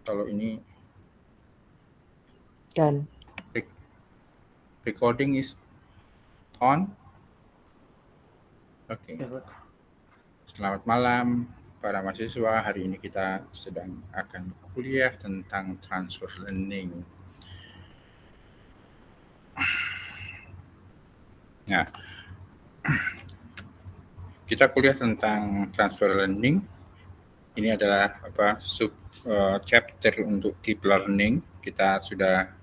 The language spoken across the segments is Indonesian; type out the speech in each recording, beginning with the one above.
Kalau ini Kan. recording is on. Oke. Selamat malam para mahasiswa. Hari ini kita sedang akan kuliah tentang transfer learning. Nah, kita kuliah tentang transfer learning. Ini adalah sub chapter untuk deep learning. Kita sudah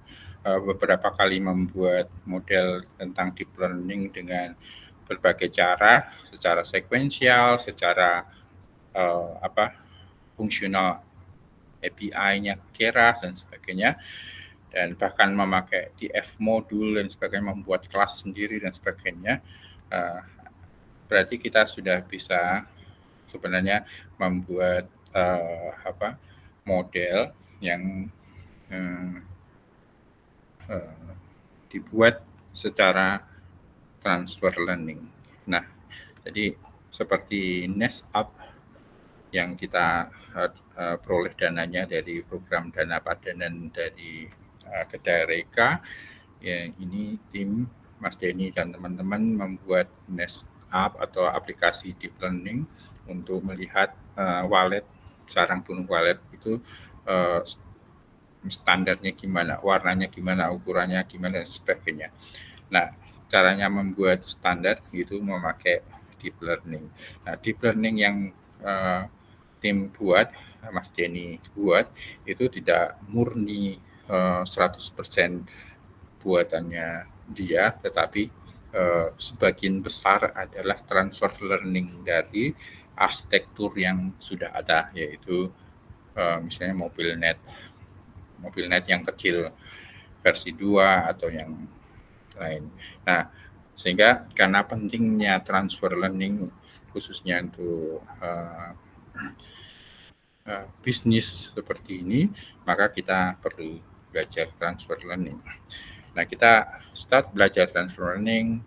beberapa kali membuat model tentang deep learning dengan berbagai cara, secara sekuensial, secara fungsional API-nya Keras dan sebagainya, dan bahkan memakai TF modul dan sebagainya, membuat kelas sendiri dan sebagainya. Berarti kita sudah bisa sebenarnya membuat model yang dibuat secara transfer learning. Nah, jadi seperti NestUp yang kita peroleh dananya dari program dana padanan dari Kedai Reka, ya, ini tim Mas Denny dan teman-teman membuat NestUp atau aplikasi deep learning untuk melihat wallet, sarang burung wallet itu standarnya gimana, warnanya gimana, ukurannya gimana, dan sebagainya. Nah, caranya membuat standar itu memakai deep learning. Nah, deep learning yang tim buat, Mas Denny buat, itu tidak murni 100% buatannya dia, tetapi sebagian besar adalah transfer learning dari arsitektur yang sudah ada, yaitu misalnya mobilnet yang kecil versi 2 atau yang lain. Nah, sehingga karena pentingnya transfer learning khususnya untuk bisnis seperti ini, maka kita perlu belajar transfer learning. Nah, kita start belajar transfer learning,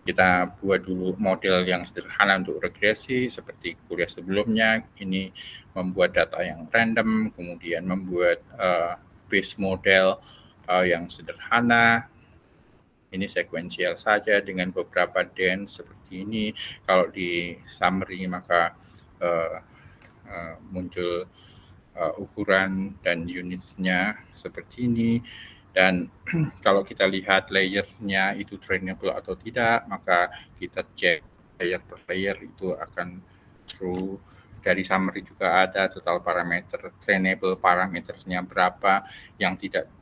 kita buat dulu model yang sederhana untuk regresi seperti kuliah sebelumnya. Ini membuat data yang random, kemudian membuat base model yang sederhana. Ini sekuensial saja dengan beberapa dance seperti ini. Kalau di summary maka muncul ukuran dan unitnya seperti ini. Dan kalau kita lihat layernya itu trainable atau tidak, maka kita cek layer per layer itu akan true. Dari summary juga ada total parameter, trainable parametersnya berapa, yang tidak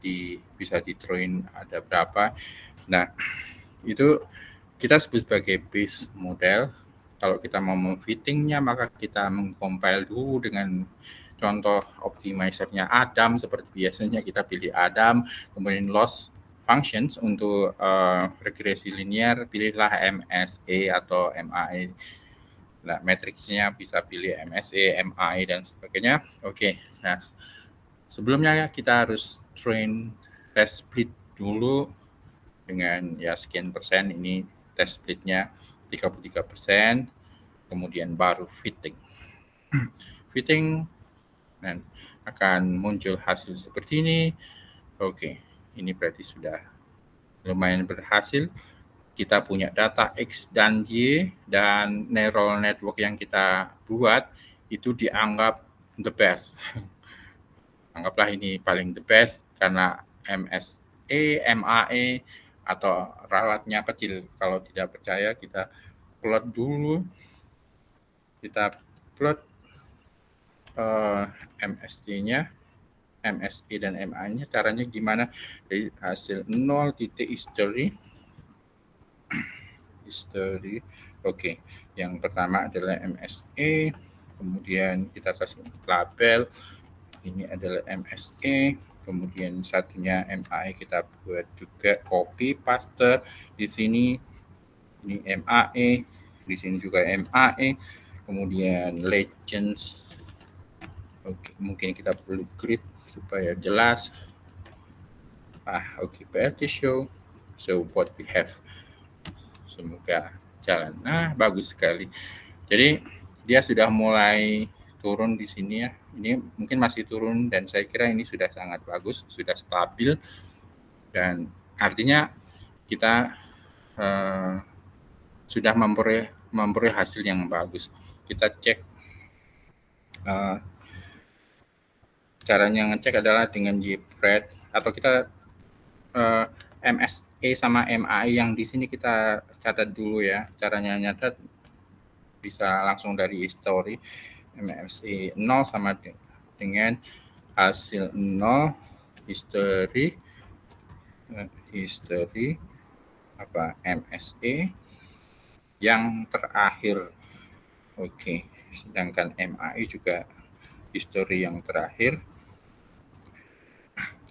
bisa di-train ada berapa. Nah, itu kita sebut sebagai base model. Kalau kita mau memfittingnya, maka kita mengcompile dulu dengan contoh optimizernya Adam. Seperti biasanya kita pilih Adam, kemudian loss functions untuk regresi linear, pilihlah MSE atau MAE. Nah, matriksnya bisa pilih MSE, MAE, dan sebagainya. Oke, nah sebelumnya kita harus train test split dulu dengan ya sekian persen. Ini test splitnya 33%, kemudian baru fitting. Fitting dan akan muncul hasil seperti ini. Oke, ini berarti sudah lumayan berhasil. Kita punya data X dan Y, dan neural network yang kita buat itu dianggap the best. Anggaplah ini paling the best karena MSE, MAE, atau ralatnya kecil. Kalau tidak percaya kita plot dulu. Kita plot MSE-nya, MSE dan MA-nya. Caranya gimana? Dari hasil 0 titik history. Oke, yang pertama adalah MSE, kemudian kita kasih label, ini adalah MSE, kemudian satunya MAE kita buat juga copy paste di sini, ini MAE, di sini juga MAE, kemudian legends. Oke, mungkin kita perlu grid supaya jelas. Oke, PLT show. So what we have. Semoga jalan. Bagus sekali. Jadi dia sudah mulai turun di sini ya. ini mungkin masih turun dan saya kira ini sudah sangat bagus, sudah stabil dan artinya kita sudah memperoleh hasil yang bagus. Kita cek caranya ngecek adalah dengan JPRED atau kita MSE sama MAI yang di sini kita catat dulu ya. Caranya nyatat bisa langsung dari history. MSE 0 sama dengan hasil 0 history apa MSE yang terakhir. Oke, sedangkan MAI juga history yang terakhir.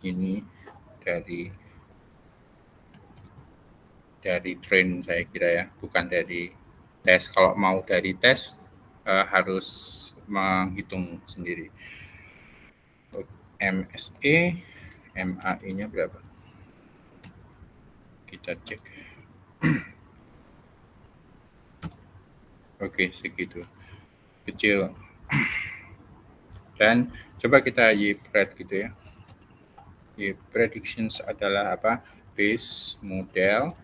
Ini dari train saya kira ya, bukan dari tes. Kalau mau dari tes harus menghitung sendiri. MSE, MAI-nya berapa? Kita cek. Oke, segitu. Kecil. Dan coba kita YPRED gitu ya. Predictions adalah apa? Base model,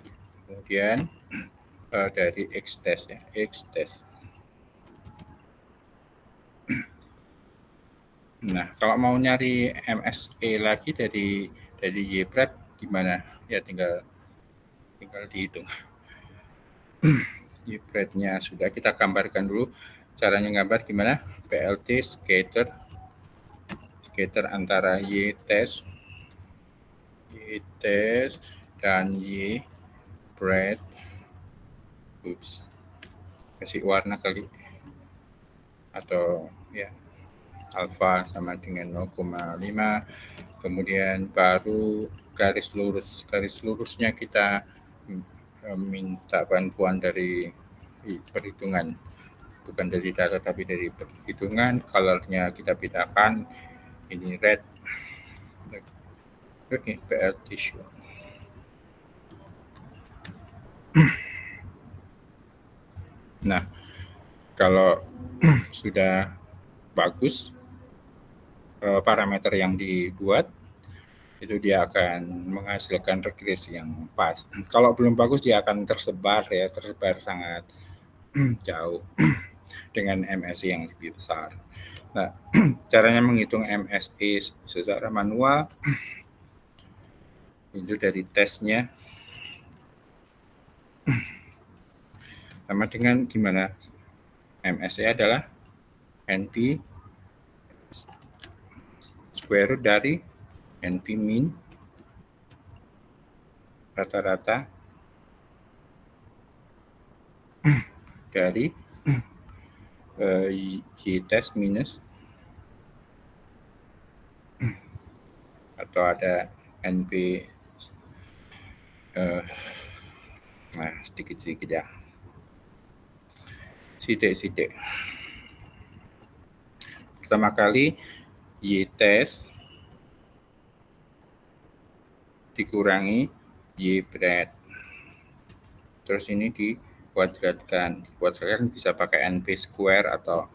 kemudian dari X-test ya, X-test. Nah, kalau mau nyari MSE lagi dari YPRED gimana? Ya tinggal dihitung. YPRED-nya sudah kita gambarkan dulu. Caranya gambar gimana? PLT scatter antara Y-test dan YPRED. Oops. Kasih warna kali. Atau ya alfa sama dengan 0,5. Kemudian baru garis lurusnya kita minta bantuan dari perhitungan, bukan dari data tapi dari perhitungan. Colornya kita bedakan, ini red. Oke, PL tissue. Nah, kalau sudah bagus parameter yang dibuat, itu dia akan menghasilkan regresi yang pas. Kalau belum bagus dia akan tersebar sangat jauh dengan MSE yang lebih besar. Nah, caranya menghitung MSE secara manual itu dari tesnya sama dengan gimana? MSE adalah NP square root dari NP min rata-rata dari Y-test minus atau ada NP sedikit ya, sidik. Pertama kali Y-test dikurangi Y-PRED, terus ini dikuadratkan bisa pakai NP square atau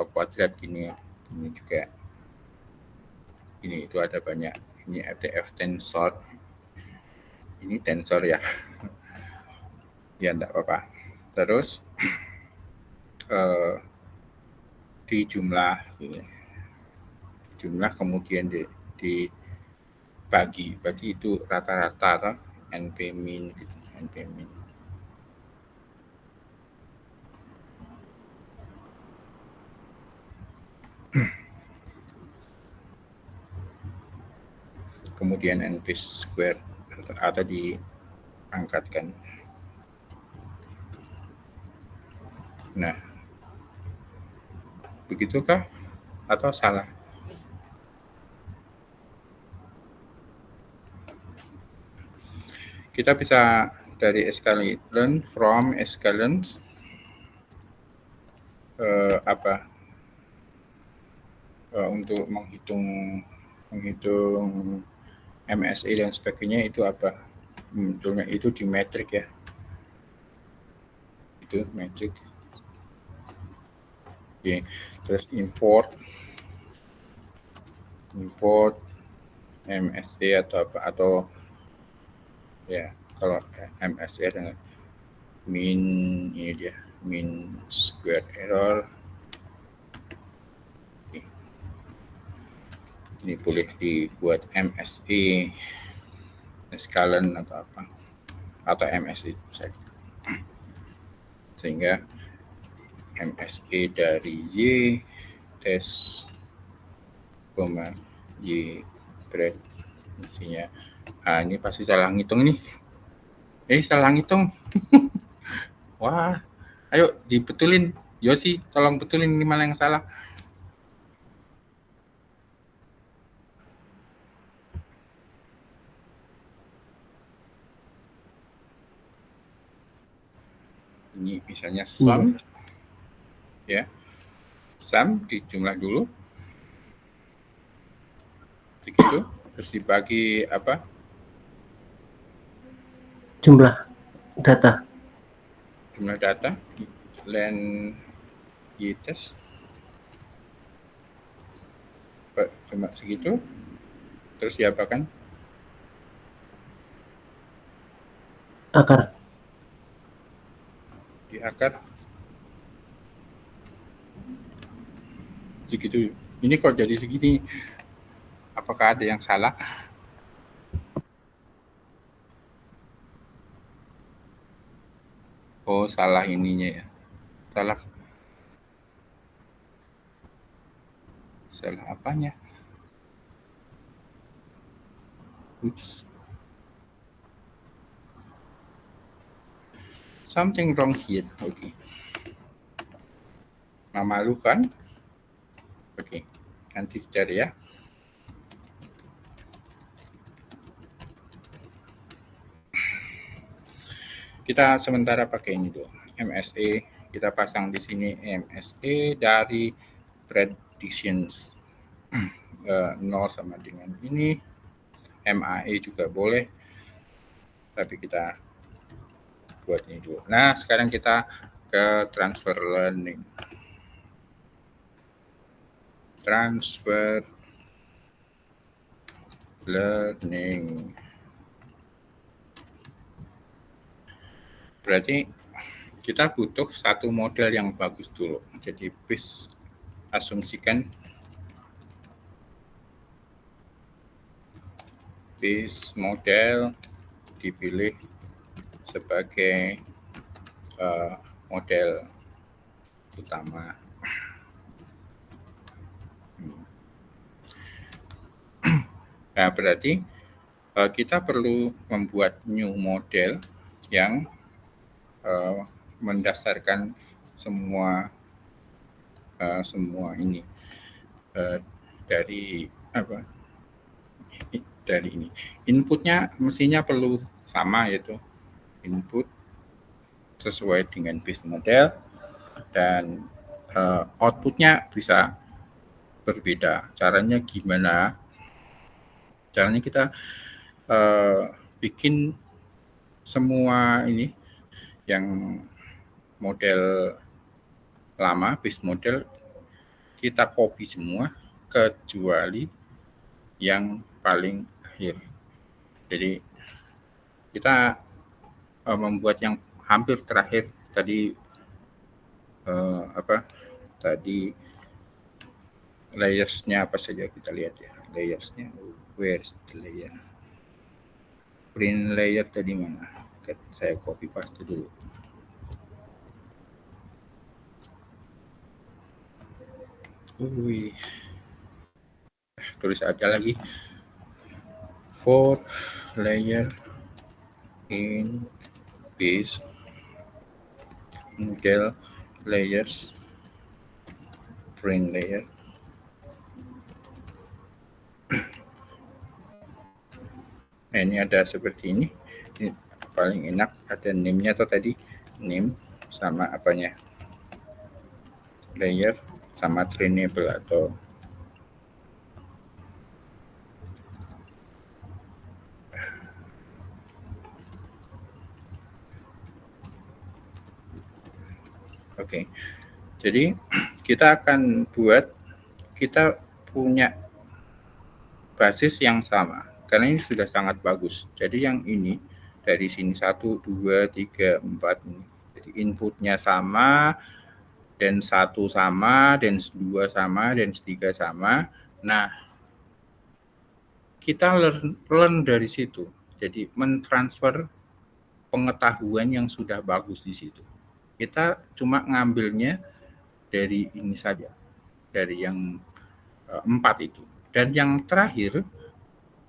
kuadrat gini juga. Ini itu ada banyak, ini FTF tensor, ini tensor ya. Ya enggak apa-apa. Terus dijumlah kemudian dibagi itu rata-rata NP min gitu, NP min. Kemudian NP square atau diangkatkan. Nah, begitukah atau salah? Kita bisa dari escalation from escalance untuk menghitung MSE dan sebagainya itu apa? Munculnya itu di metrik ya. Itu metrik. Oke. Terus import import MSE atau apa, atau ya kalau MSE dengan min, ini dia min square error. Ini boleh dibuat MSE scalan atau apa, atau MSE saja, sehingga MSE dari Y tes Y bread mestinya. Ini pasti salah ngitung nih. Salah ngitung. Wah, ayo dibetulin. Yosi, tolong betulin ini mana yang salah. Ini misalnya sum, ya, sum dijumlah dulu, begitu, terus dibagi apa? Jumlah data. Jumlah data, len y test, cuma segitu, terus diapakan? Akar. Di akar. Segitu. Ini kok jadi segini? Apakah ada yang salah? Oh, salah ininya ya. Salah apanya? Oops. Something wrong here. Oke. Memalukan. Oke. Nanti cari ya. Kita sementara pakai ini dulu. MSE, kita pasang di sini MSE dari predictions 0 sama dengan ini. MAE juga boleh, tapi kita buat ini dulu. Nah, sekarang kita ke transfer learning. Transfer learning. Berarti kita butuh satu model yang bagus dulu. Jadi please asumsikan base model dipilih sebagai model utama. Nah, berarti kita perlu membuat new model yang mendasarkan semua ini dari apa? Dari ini. Inputnya mestinya perlu sama, yaitu input sesuai dengan base model, dan outputnya bisa berbeda. Caranya gimana? Caranya kita bikin semua ini yang model lama, base model, kita copy semua kecuali yang paling akhir. Jadi kita membuat yang hampir terakhir tadi tadi layers-nya apa saja, kita lihat ya. Layers-nya, where's the layer? Print layer tadi mana? Saya copy paste dulu. Tulis aja lagi. For layer in base model layers print layer. Nah, ini ada seperti ini. Ini paling enak ada name-nya atau tadi name sama apanya, layer sama trainable atau Oke. Jadi kita akan buat, kita punya basis yang sama, karena ini sudah sangat bagus. Jadi yang ini dari sini 1, 2, 3, 4 ini. Jadi inputnya sama, dens 1 sama, dens 2 sama, dens 3 sama. Nah, kita learn dari situ. Jadi mentransfer pengetahuan yang sudah bagus di situ. Kita cuma ngambilnya dari ini saja, dari yang 4 itu. Dan yang terakhir,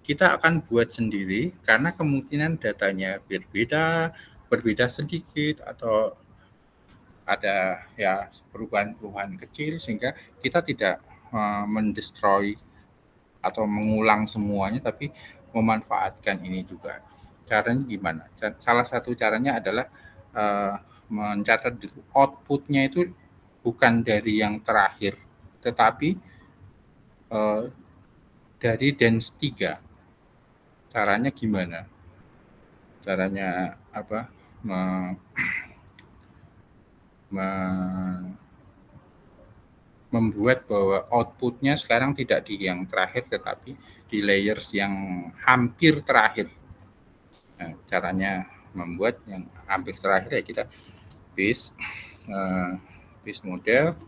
kita akan buat sendiri karena kemungkinan datanya berbeda sedikit atau ada ya perubahan-perubahan kecil sehingga kita tidak mendestroy atau mengulang semuanya, tapi memanfaatkan ini juga. Caranya gimana? Salah satu caranya adalah mencatat dulu outputnya itu bukan dari yang terakhir, tetapi dari dens 3. Caranya gimana? Caranya apa? Membuat bahwa outputnya sekarang tidak di yang terakhir, tetapi di layers yang hampir terakhir. Nah, caranya membuat yang hampir terakhir ya kita base model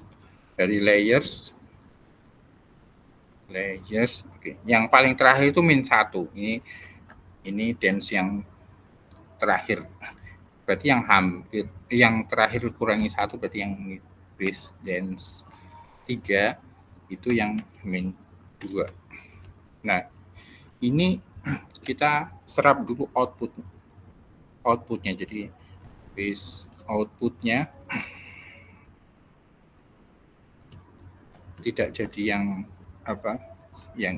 dari layers. Oke. Yang paling terakhir itu min 1. Ini dens yang terakhir. Berarti yang terakhir kurangi 1 berarti yang base dens 3 itu yang min 2. Nah, ini kita serap dulu outputnya. Jadi base outputnya tidak jadi yang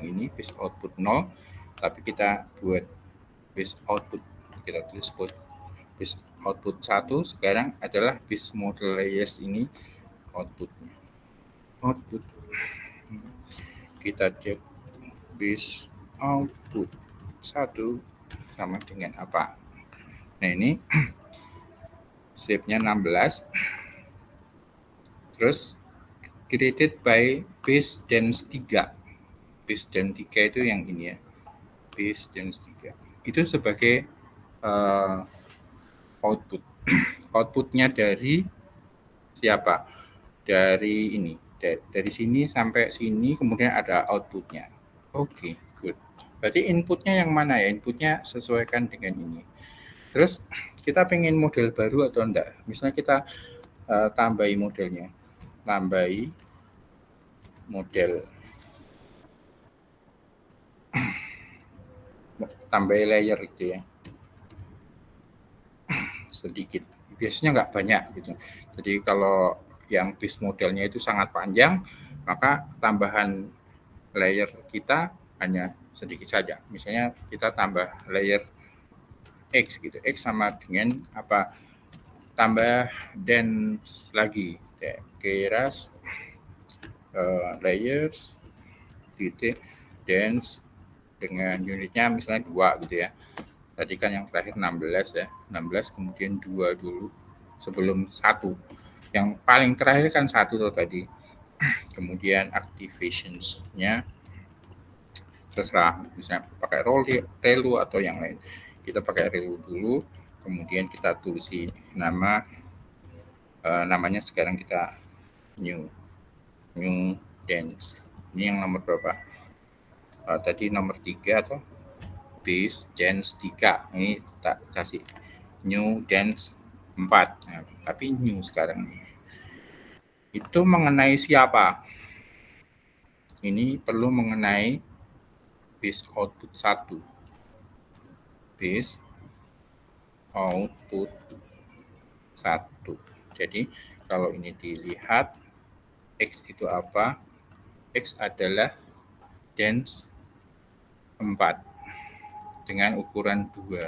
ini base output 0, tapi kita buat base output, kita tulis base output 1 sekarang adalah base model layers ini output kita cek base output 1 sama dengan apa. Nah, ini shape-nya 16, terus created by base dens 3. Base dens 3 itu yang ini ya, base dens 3 itu sebagai outputnya dari siapa? Dari ini, dari sini sampai sini, kemudian ada outputnya. Oke, good. Berarti inputnya yang mana ya? Inputnya sesuaikan dengan ini. Terus kita pengen model baru atau enggak? Misalnya kita tambahi modelnya, tambahi layer gitu ya, sedikit. Biasanya nggak banyak gitu. Jadi kalau yang base modelnya itu sangat panjang, maka tambahan layer kita hanya sedikit saja. Misalnya kita tambah layer X gitu. X sama dengan apa? Tambah dens lagi. Keras layers titik dens dengan unitnya misalnya 2 gitu ya. Tadi kan yang terakhir 16 ya. 16 kemudian 2 dulu sebelum 1. Yang paling terakhir kan 1 tuh tadi. Kemudian activationsnya terserah, misalnya pakai relu atau yang lain. Kita pakai relu dulu, kemudian kita tulisi namanya sekarang kita new dens. Ini yang nomor berapa? Tadi nomor 3 atau base dens 3. Ini kita kasih new dens 4. Nah, tapi new sekarang. Itu mengenai siapa? Ini perlu mengenai base output 1. Base output 1. Jadi kalau ini dilihat X itu apa? X adalah dens 4 dengan ukuran 2.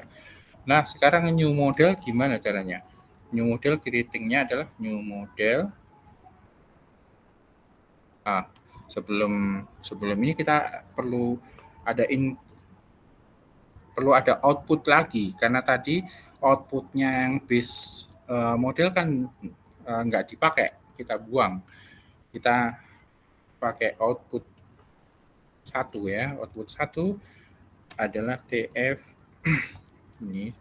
Nah, sekarang new model gimana caranya? New model creating-nya adalah new model. Sebelum ini kita perlu ada output lagi, karena tadi outputnya yang base model kan nggak dipakai, kita buang. Kita pakai output 1 ya. Output 1 adalah TF ini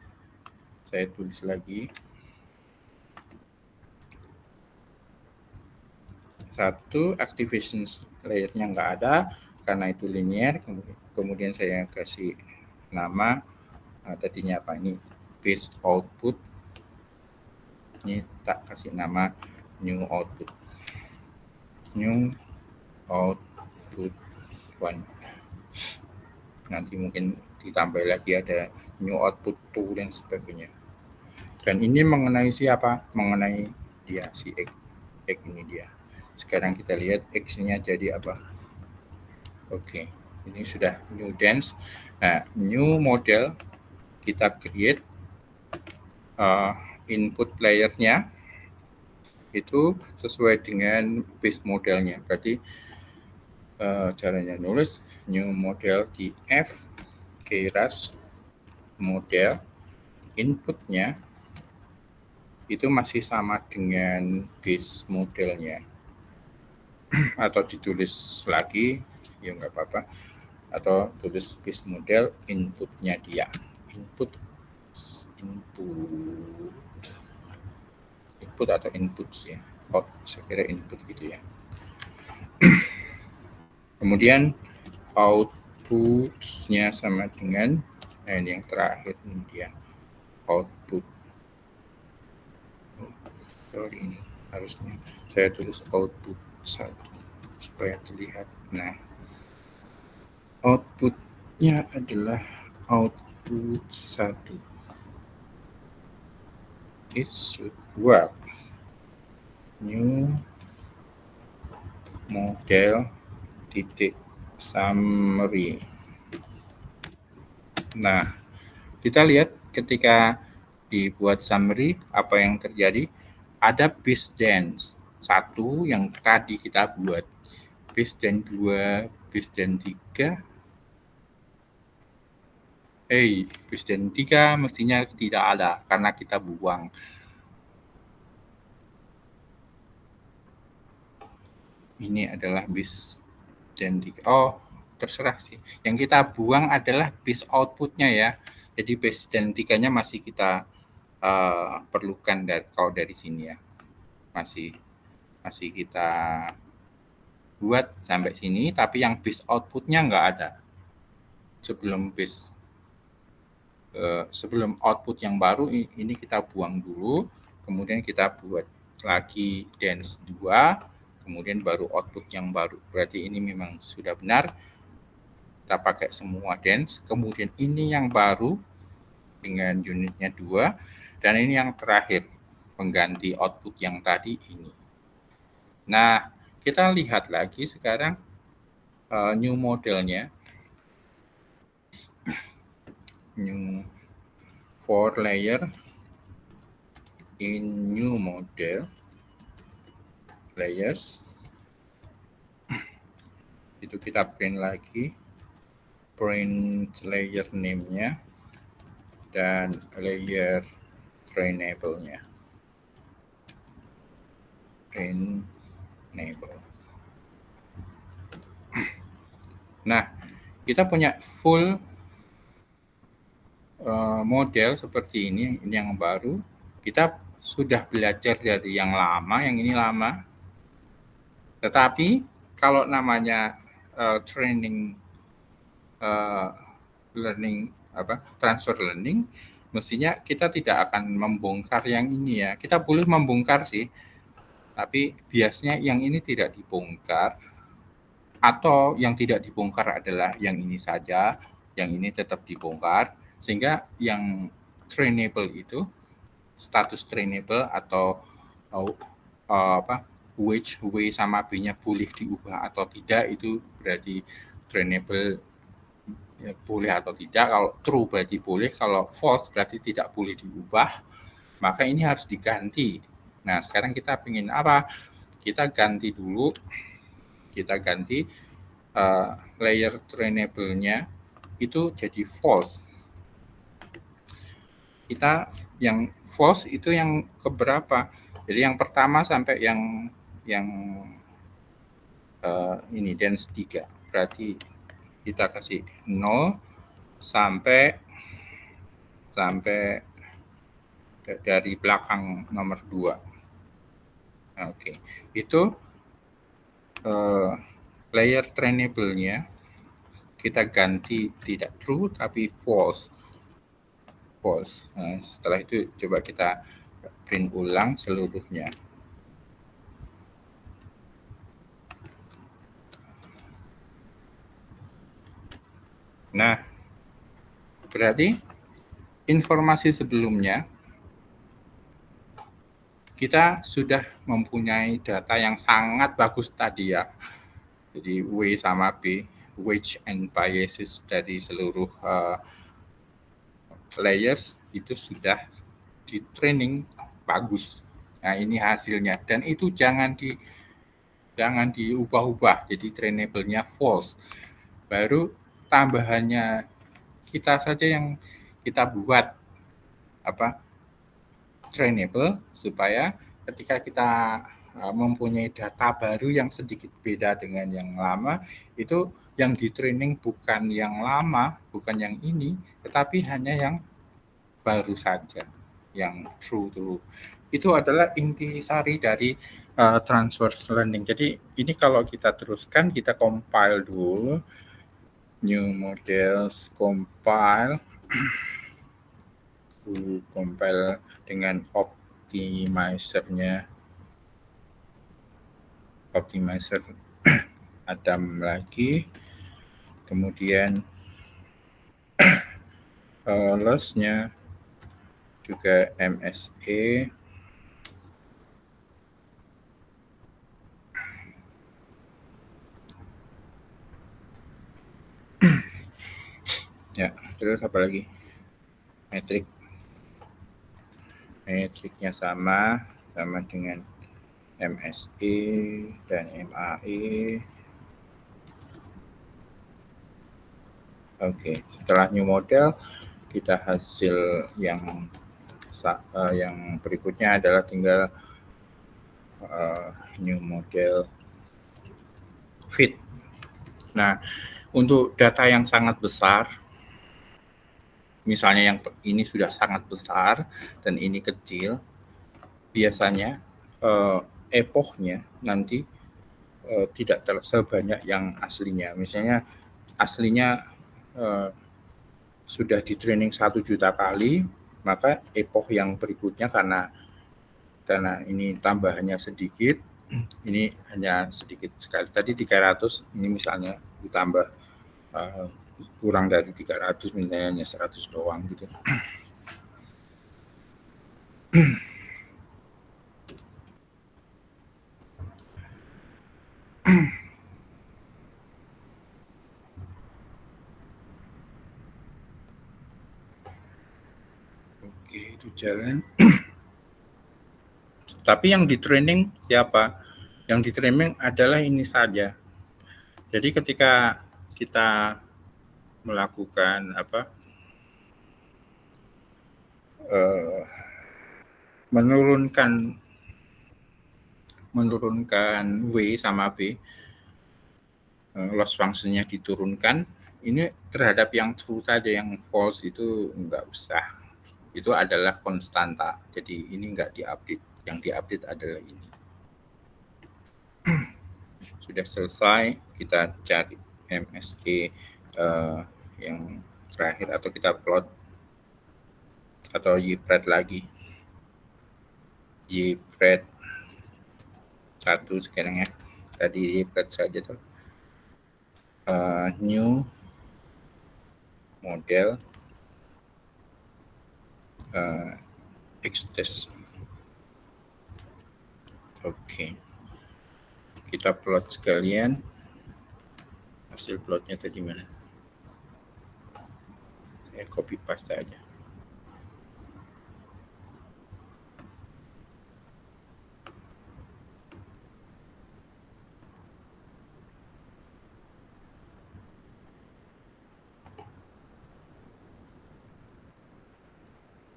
saya tulis lagi. 1 activation layer-nya nggak ada karena itu linear. Kemudian saya kasih nama tadinya apa ini base output, ini tak kasih nama new output 1. Nanti mungkin ditambah lagi ada new output 2 dan sebagainya. Dan ini mengenai siapa? Mengenai dia si X ini dia. Sekarang kita lihat X-nya jadi apa. Oke, ini sudah new dance. Nah, new model kita create input layer-nya itu sesuai dengan base modelnya. Berarti caranya nulis new model di F keras model, inputnya itu masih sama dengan base modelnya. Atau ditulis lagi ya nggak apa-apa, atau tulis base model inputnya dia, input atau input ya. Oh, saya kira input gitu ya. Kemudian outputnya sama dengan ini yang terakhir ini dia output. Sorry, ini harusnya saya tulis output 1 supaya terlihat. Nah, outputnya adalah output 1. It should work. New model titik summary. Nah, kita lihat ketika dibuat summary apa yang terjadi. Ada base dance 1 yang tadi kita buat, base dance 2, base dance 3. Base dance 3 mestinya tidak ada karena kita buang. Ini adalah base dance 3. Oh, terserah sih. Yang kita buang adalah base outputnya ya. Jadi base dance 3-nya masih kita perlukan kalau dari sini ya. Masih kita buat sampai sini, tapi yang base outputnya nggak ada. Sebelum output yang baru ini kita buang dulu, kemudian kita buat lagi dance 2, kemudian baru output yang baru. Berarti ini memang sudah benar. Kita pakai semua dance, kemudian ini yang baru dengan unitnya 2, dan ini yang terakhir pengganti output yang tadi ini. Nah, kita lihat lagi sekarang new modelnya, new 4 layer in new model layers. Itu kita print lagi, print layer name-nya dan layer trainable-nya. Nah, kita punya full model seperti ini yang baru. Kita sudah belajar dari yang lama, yang ini lama. Tetapi kalau namanya training learning transfer learning, mestinya kita tidak akan membongkar yang ini ya. Kita boleh membongkar sih, tapi biasanya yang ini tidak dibongkar, atau yang tidak dibongkar adalah yang ini saja, yang ini tetap dibongkar, sehingga yang trainable itu, status trainable atau which W sama B-nya boleh diubah atau tidak, itu berarti trainable ya, boleh atau tidak. Kalau true berarti boleh, kalau false berarti tidak boleh diubah, maka ini harus diganti. Nah, sekarang kita ingin apa? Kita ganti dulu, kita ganti layer trainable-nya itu jadi false. Kita yang false itu yang keberapa? Jadi yang pertama sampai yang ini dance 3. Berarti kita kasih 0 sampai dari belakang nomor 2. Oke. Itu layer trainable-nya kita ganti tidak true tapi false. Nah, setelah itu coba kita print ulang seluruhnya. Nah, berarti informasi sebelumnya kita sudah mempunyai data yang sangat bagus tadi ya. Jadi W sama B, weight and biases dari seluruh layers itu sudah di training bagus. Nah, ini hasilnya dan itu jangan diubah-ubah. Jadi trainable-nya false. Baru tambahannya kita saja yang kita buat trainable supaya ketika kita mempunyai data baru yang sedikit beda dengan yang lama, itu yang di training bukan yang lama, bukan yang ini, tetapi hanya yang baru saja, yang true. Itu adalah intisari dari transverse learning. Jadi ini kalau kita teruskan, kita compile dulu, new models, compile dengan optimizer-nya. Optimizer Adam lagi, kemudian loss-nya juga MSE, ya, terus apa lagi? Metriknya sama dengan MSE dan MAE. Oke, setelah new model, kita hasil yang berikutnya adalah tinggal new model fit. Nah, untuk data yang sangat besar, misalnya yang ini sudah sangat besar dan ini kecil, biasanya epochnya nanti tidak sebanyak yang aslinya. Misalnya aslinya sudah di training 1 juta kali, maka epoch yang berikutnya karena ini tambahannya sedikit, ini hanya sedikit sekali. Tadi 300, ini misalnya ditambah kurang dari 300, misalnya hanya 100 doang gitu. Oke, itu jalan. Tapi yang di training siapa? Yang di training adalah ini saja. Jadi ketika kita melakukan menurunkan W sama B, loss function-nya diturunkan, ini terhadap yang true saja, yang false itu enggak usah. Itu adalah konstanta, jadi ini enggak diupdate. Yang diupdate adalah ini. Sudah selesai, kita cari MSE yang terakhir, atau kita plot atau YPRED lagi. YPRED 1 sekarang ya. Tadi YPRED saja tuh. New model X-test. Oke. Kita plot sekalian. Hasil plotnya tadi mana? Saya copy paste aja.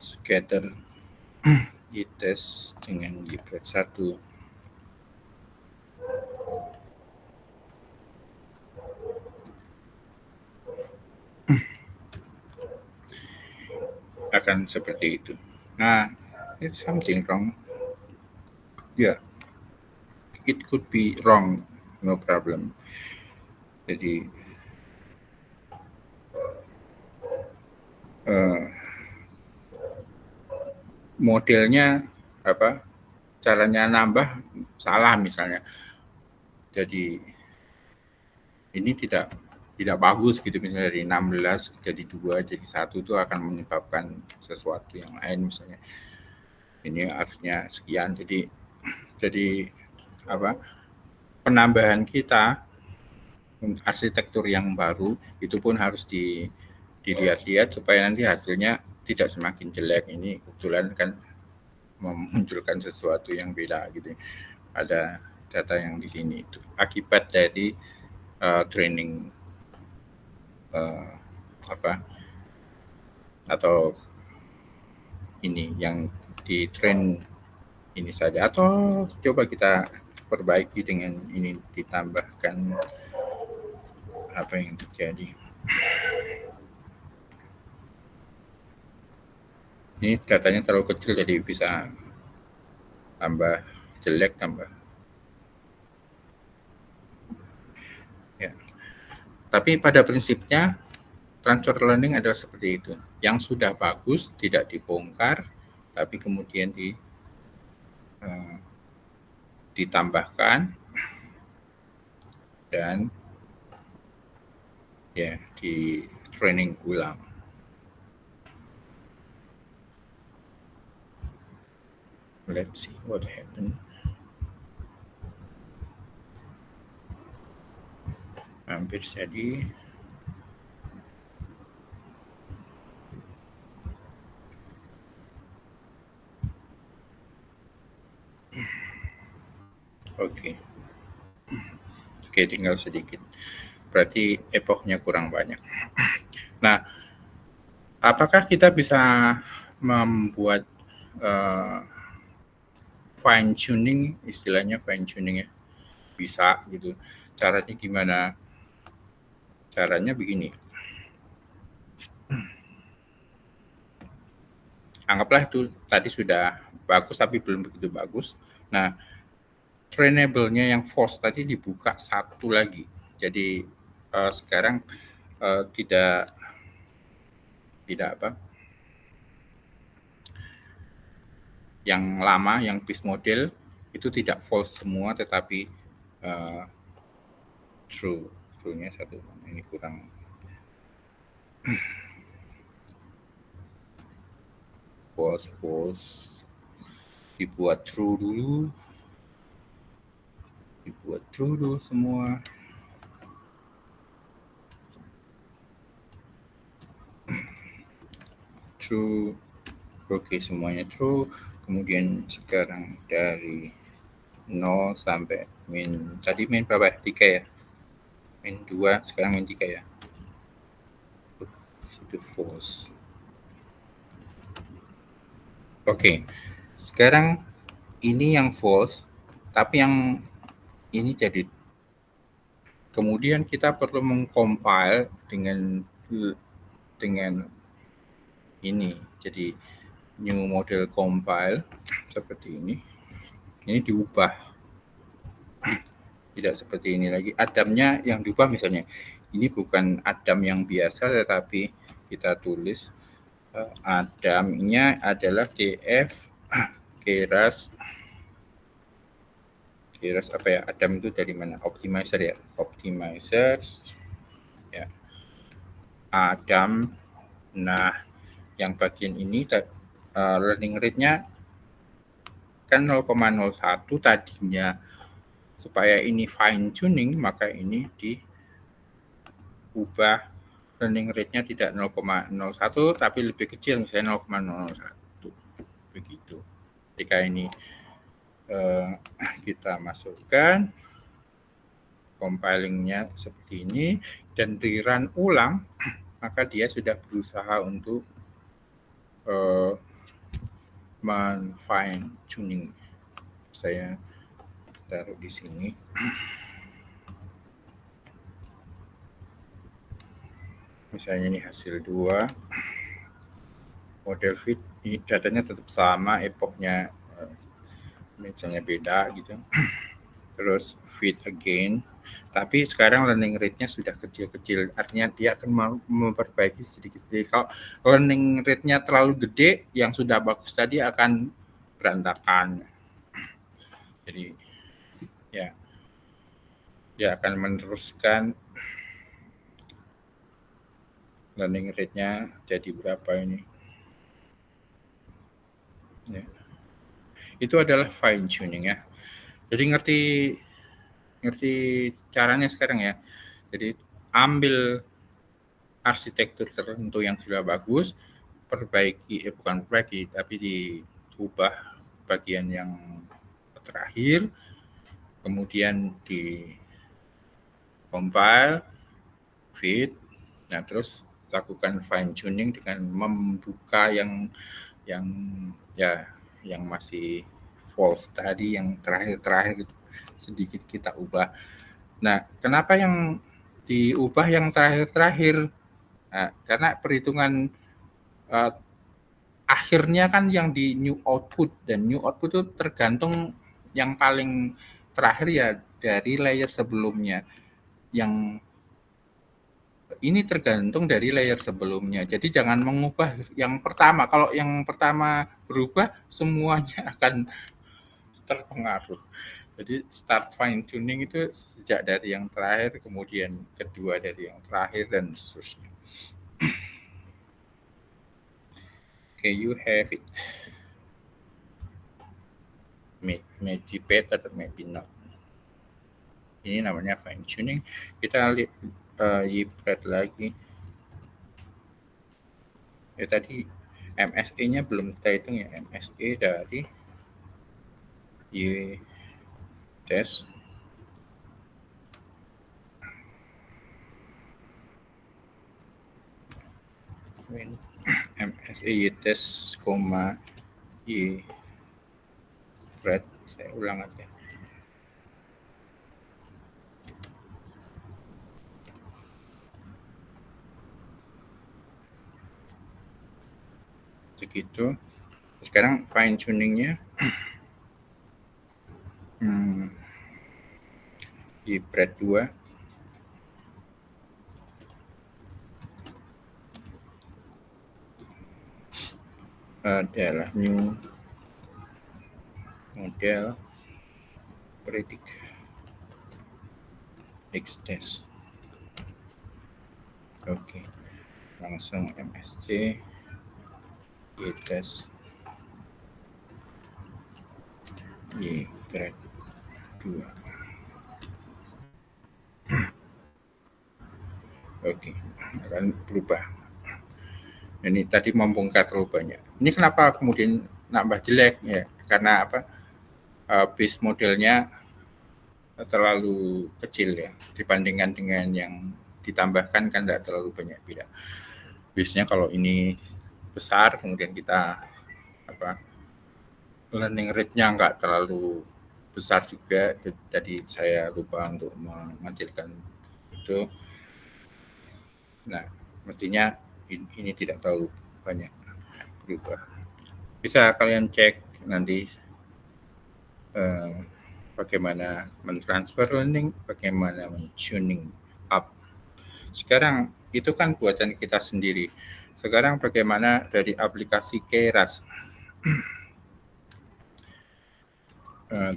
Scatter Y-test dengan YPRED 1. akan seperti itu. Nah, it's something wrong. Yeah, it could be wrong, no problem. Jadi modelnya apa? Caranya nambah salah misalnya. Jadi ini tidak bagus gitu, misalnya dari 16 jadi 2 jadi 1 itu akan menyebabkan sesuatu yang lain misalnya. Ini harusnya sekian, jadi apa? Penambahan kita arsitektur yang baru itu pun harus dilihat-lihat supaya nanti hasilnya tidak semakin jelek. Ini kebetulan kan memunculkan sesuatu yang beda gitu. Ada data yang di sini itu akibat dari training atau ini yang di train ini saja, atau coba kita perbaiki dengan ini ditambahkan apa yang terjadi. Ini datanya terlalu kecil jadi bisa tambah jelek tambah. Ya. Tapi pada prinsipnya transfer learning adalah seperti itu. Yang sudah bagus tidak dibongkar, tapi kemudian ditambahkan dan ya di training ulang. Let's see what happened. Hampir jadi. Oke, tinggal sedikit. Berarti epochnya kurang banyak. Nah, apakah kita bisa membuat fine tuning, istilahnya fine tuning ya? Bisa gitu. Caranya gimana? Caranya begini. Anggaplah itu tadi sudah bagus tapi belum begitu bagus. Nah, trainable-nya yang false tadi dibuka satu lagi. Jadi sekarang tidak apa? Yang lama, yang base model itu tidak false semua, tetapi true. True-nya satu. Ini kurang. False. Dibuat true dulu semua. True. Oke, semuanya true. Kemudian sekarang dari 0 sampai min, tadi min berapa? 3 ya? Min 2, sekarang min 3 ya? Itu false. Oke, sekarang ini yang false, tapi yang ini jadi. Kemudian kita perlu mengcompile dengan ini, jadi new model compile seperti ini. Ini diubah, tidak seperti ini lagi. Adamnya yang diubah, misalnya ini bukan Adam yang biasa, tetapi kita tulis Adamnya adalah df keras apa ya? Adam itu dari mana? Optimizer ya, optimizer ya, Adam. Nah, yang bagian ini learning rate-nya kan 0,01 tadinya. Supaya ini fine tuning, maka ini diubah learning rate-nya tidak 0,01 tapi lebih kecil, misalnya 0,01 begitu. Ketika ini kita masukkan compiling-nya seperti ini dan di run ulang, maka dia sudah berusaha untuk fine tuning. Saya taruh di sini. Misalnya ini hasil 2. model fit datanya tetap sama, epochnya misalnya beda gitu. Terus fit again, tapi sekarang learning rate-nya sudah kecil-kecil, artinya dia akan memperbaiki sedikit-sedikit. Kalau learning rate-nya terlalu gede, yang sudah bagus tadi akan berantakan. Jadi ya, dia akan meneruskan learning rate-nya jadi berapa ini. Ya. Itu adalah fine tuning ya. Jadi ngerti caranya sekarang ya. Jadi ambil arsitektur tertentu yang sudah bagus, bukan perbaiki, tapi diubah bagian yang terakhir, kemudian di compile, fit, nah terus lakukan fine tuning dengan membuka yang ya yang masih false tadi, yang terakhir itu sedikit kita ubah. Nah, kenapa yang diubah yang terakhir? Nah, karena perhitungan akhirnya kan yang di new output, dan new output itu tergantung yang paling terakhir ya dari layer sebelumnya. Yang ini tergantung dari layer sebelumnya. Jadi jangan mengubah yang pertama. Kalau yang pertama berubah, semuanya akan terpengaruh. Jadi start fine tuning itu sejak dari yang terakhir, kemudian kedua dari yang terakhir, dan seterusnya. Okay, you have it. Maybe better, maybe not. Ini namanya fine tuning. Kita lihat ipret lagi. Ya tadi MSE-nya belum kita hitung ya. MSE dari Y test MSE Y test, Y red. Saya ulang aja. Begitu. Sekarang fine tuningnya di bread 2 adalah new model predict X test. Oke, langsung MSC Y test Y bread 2. Oke, akan berubah. Ini tadi membongkar terlalu banyak. Ini kenapa kemudian nambah jelek ya? Karena apa? Base modelnya terlalu kecil ya, dibandingkan dengan yang ditambahkan kan tidak terlalu banyak beda. Base-nya kalau ini besar, kemudian kita learning rate-nya nggak terlalu besar juga, jadi saya lupa untuk mengecilkan itu. Nah, mestinya ini tidak terlalu banyak berubah. Bisa kalian cek nanti bagaimana mentransfer learning, bagaimana men-tuning up. Sekarang itu kan buatan kita sendiri. Sekarang bagaimana dari aplikasi Keras?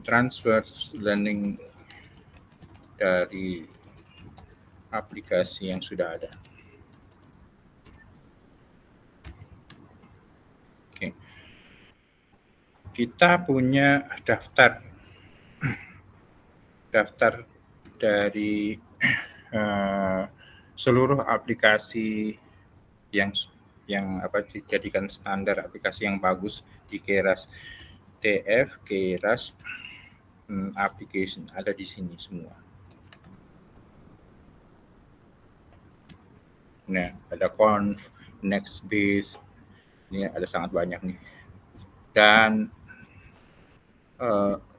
Transfer learning dari aplikasi yang sudah ada. Oke. Kita punya daftar dari seluruh aplikasi yang dijadikan standar aplikasi yang bagus di Keras. TF Keras application ada di sini semua. Nah, ada conf, nextbase, ini ada sangat banyak nih. Dan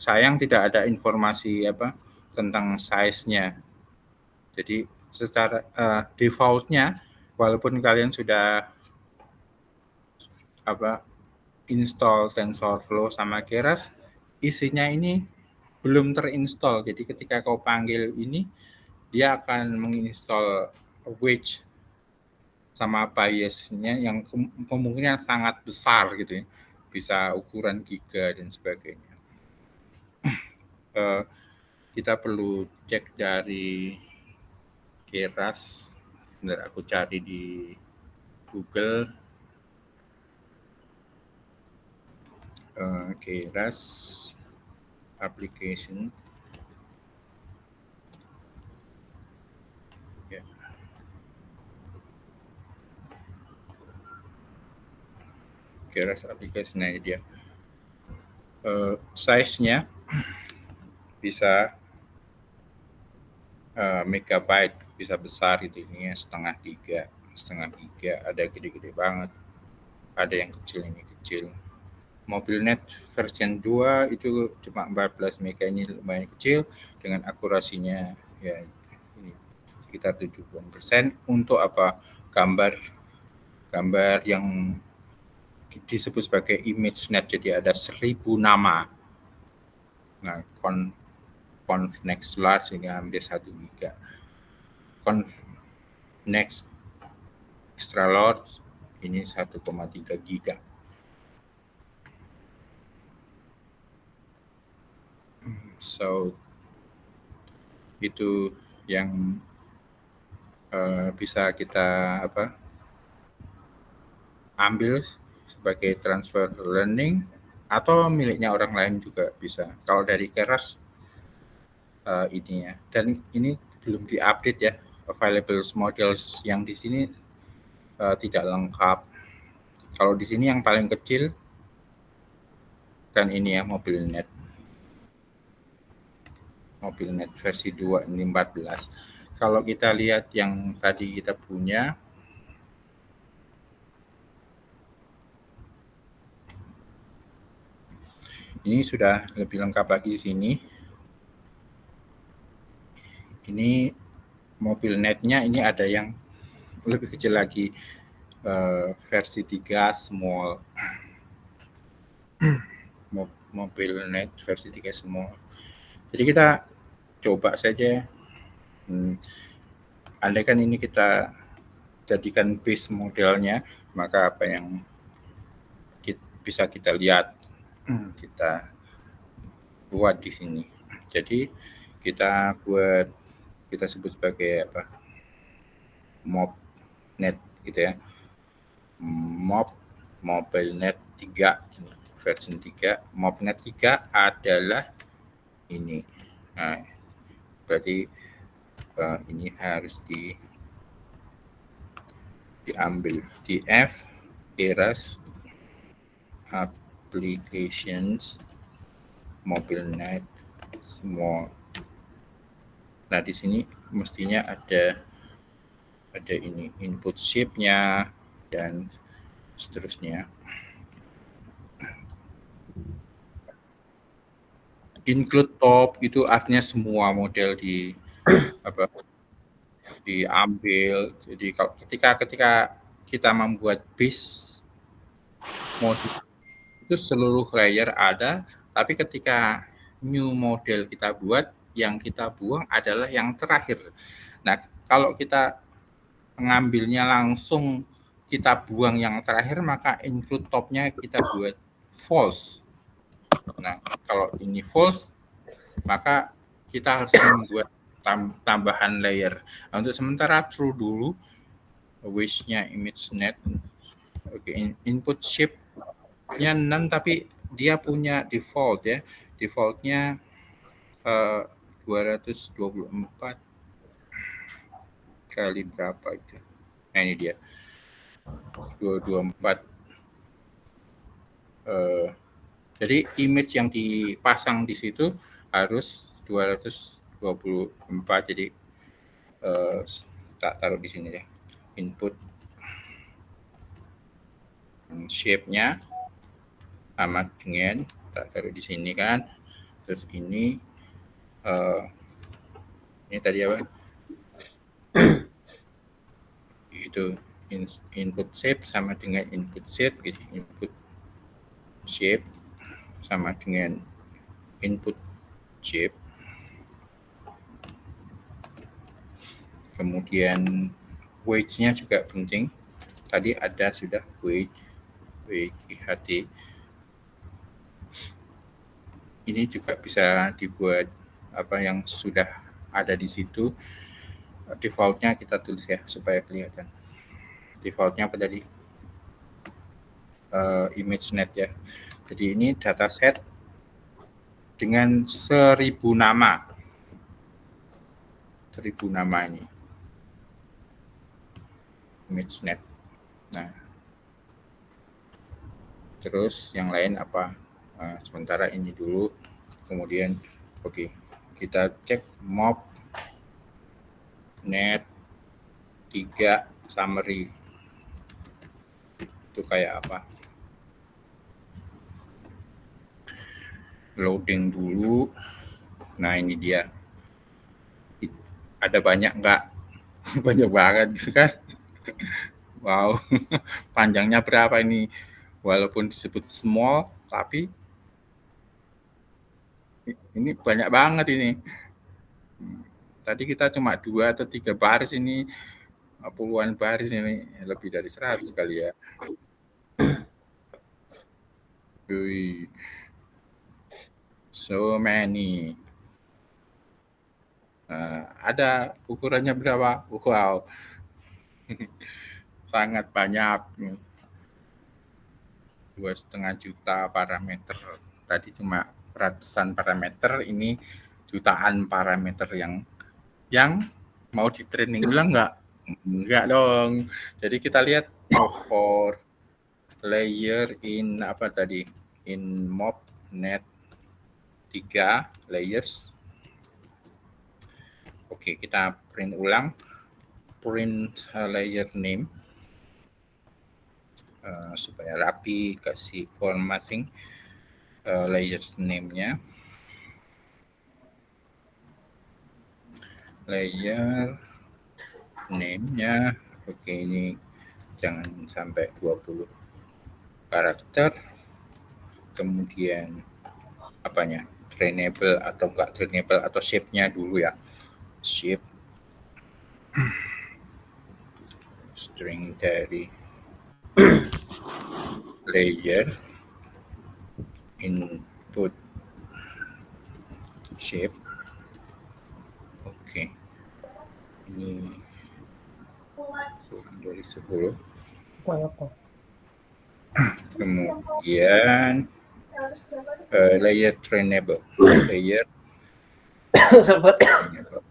sayang tidak ada informasi tentang size-nya. Jadi secara default-nya, walaupun kalian sudah install TensorFlow sama Keras, isinya ini belum terinstall. Jadi ketika kau panggil ini, dia akan menginstall wedge sama biasnya yang kemungkinan sangat besar gitu ya, bisa ukuran giga dan sebagainya. Kita perlu cek dari Keras. Bentar, aku cari di Google. Keras application. Ya. Keras application, nah ini dia. Size-nya bisa megabyte, bisa besar itu, ini setengah giga, ada gede-gede banget, ada yang kecil, ini kecil. Mobilnet version 2 itu cuma 14 mega, ini lumayan kecil dengan akurasinya ya ini sekitar 70%. Untuk gambar yang disebut sebagai ImageNet, jadi ada 1000 nama. Nah, Convex Large ini hampir 1 giga. Next Extra Large ini 1,3 giga. So itu yang bisa kita ambil sebagai transfer learning, atau miliknya orang lain juga bisa. Kalau dari Keras ini ya, dan ini belum diupdate ya, available models yang di sini tidak lengkap. Kalau di sini yang paling kecil kan ini ya, Mobilnet versi 2 ini 14. Kalau kita lihat yang tadi kita punya, ini sudah lebih lengkap lagi di sini. Ini Mobilnetnya ini ada yang lebih kecil lagi, versi 3 small. Mobilnet versi 3 small. Jadi kita coba saja. Andaikan ini kita jadikan base modelnya, maka apa yang bisa kita lihat, kita buat di sini. Jadi kita sebut sebagai Mobilnet gitu ya. Mobilnet 3 versi 3. Mobilnet 3 adalah ini. Nah, berarti ini harus diambil di F Keras applications Mobilnet small. Nah, di sini mestinya ada ini input shape-nya dan seterusnya. Include top itu artinya semua model diambil. Jadi kalau ketika kita membuat base model itu seluruh layer ada, tapi ketika new model kita buat, yang kita buang adalah yang terakhir. Nah, kalau kita mengambilnya langsung kita buang yang terakhir, maka include top-nya kita buat false. Nah, kalau ini false, maka kita harus membuat tambahan layer. Nah, untuk sementara true dulu, wish-nya ImageNet. Oke, input shape-nya none, tapi dia punya default ya. Default-nya 224 kali berapa itu. Nah, ini dia. 224. Jadi image yang dipasang di situ harus 224. Jadi tak taruh di sini ya. Input shape-nya sama dengan tak taruh di sini kan. Terus ini tadi apa? Itu input shape sama dengan input set gitu. Input shape sama dengan input shape. Kemudian weight-nya juga penting. Tadi ada sudah weight IHT. Ini juga bisa dibuat apa yang sudah ada di situ. Default-nya kita tulis ya supaya kelihatan. Default-nya apa tadi? ImageNet ya. Jadi ini dataset dengan 1000 nama. 1000 nama ini. ImageNet. Nah, terus yang lain apa? Sementara ini dulu. Kemudian oke, kita cek mob net 3 summary. Itu kayak apa? Loading dulu. Nah, ini dia. Ada banyak nggak? Banyak banget gitu kan? Wow, panjangnya berapa ini? Walaupun disebut small, tapi ini banyak banget ini. Tadi kita cuma 2 atau 3 baris ini, puluhan baris ini, lebih dari 100 kali ya. Wih. So many. Ada ukurannya berapa? Wow. Sangat banyak. 2,5 juta parameter. Tadi cuma ratusan parameter, ini jutaan parameter yang mau di training ulang enggak dong. Jadi kita lihat for layer in apa tadi, in mob net 3 layers. Oke, kita print ulang, print layer name supaya rapi, kasih formatting layer name-nya. Layer name-nya, oke, ini jangan sampai 20 karakter. Kemudian apanya, trainable atau enggak trainable, atau shape-nya dulu ya, shape string dari layer input shape. Oke, ini kurang dari 10. Kemudian layer trainable, layer trainable.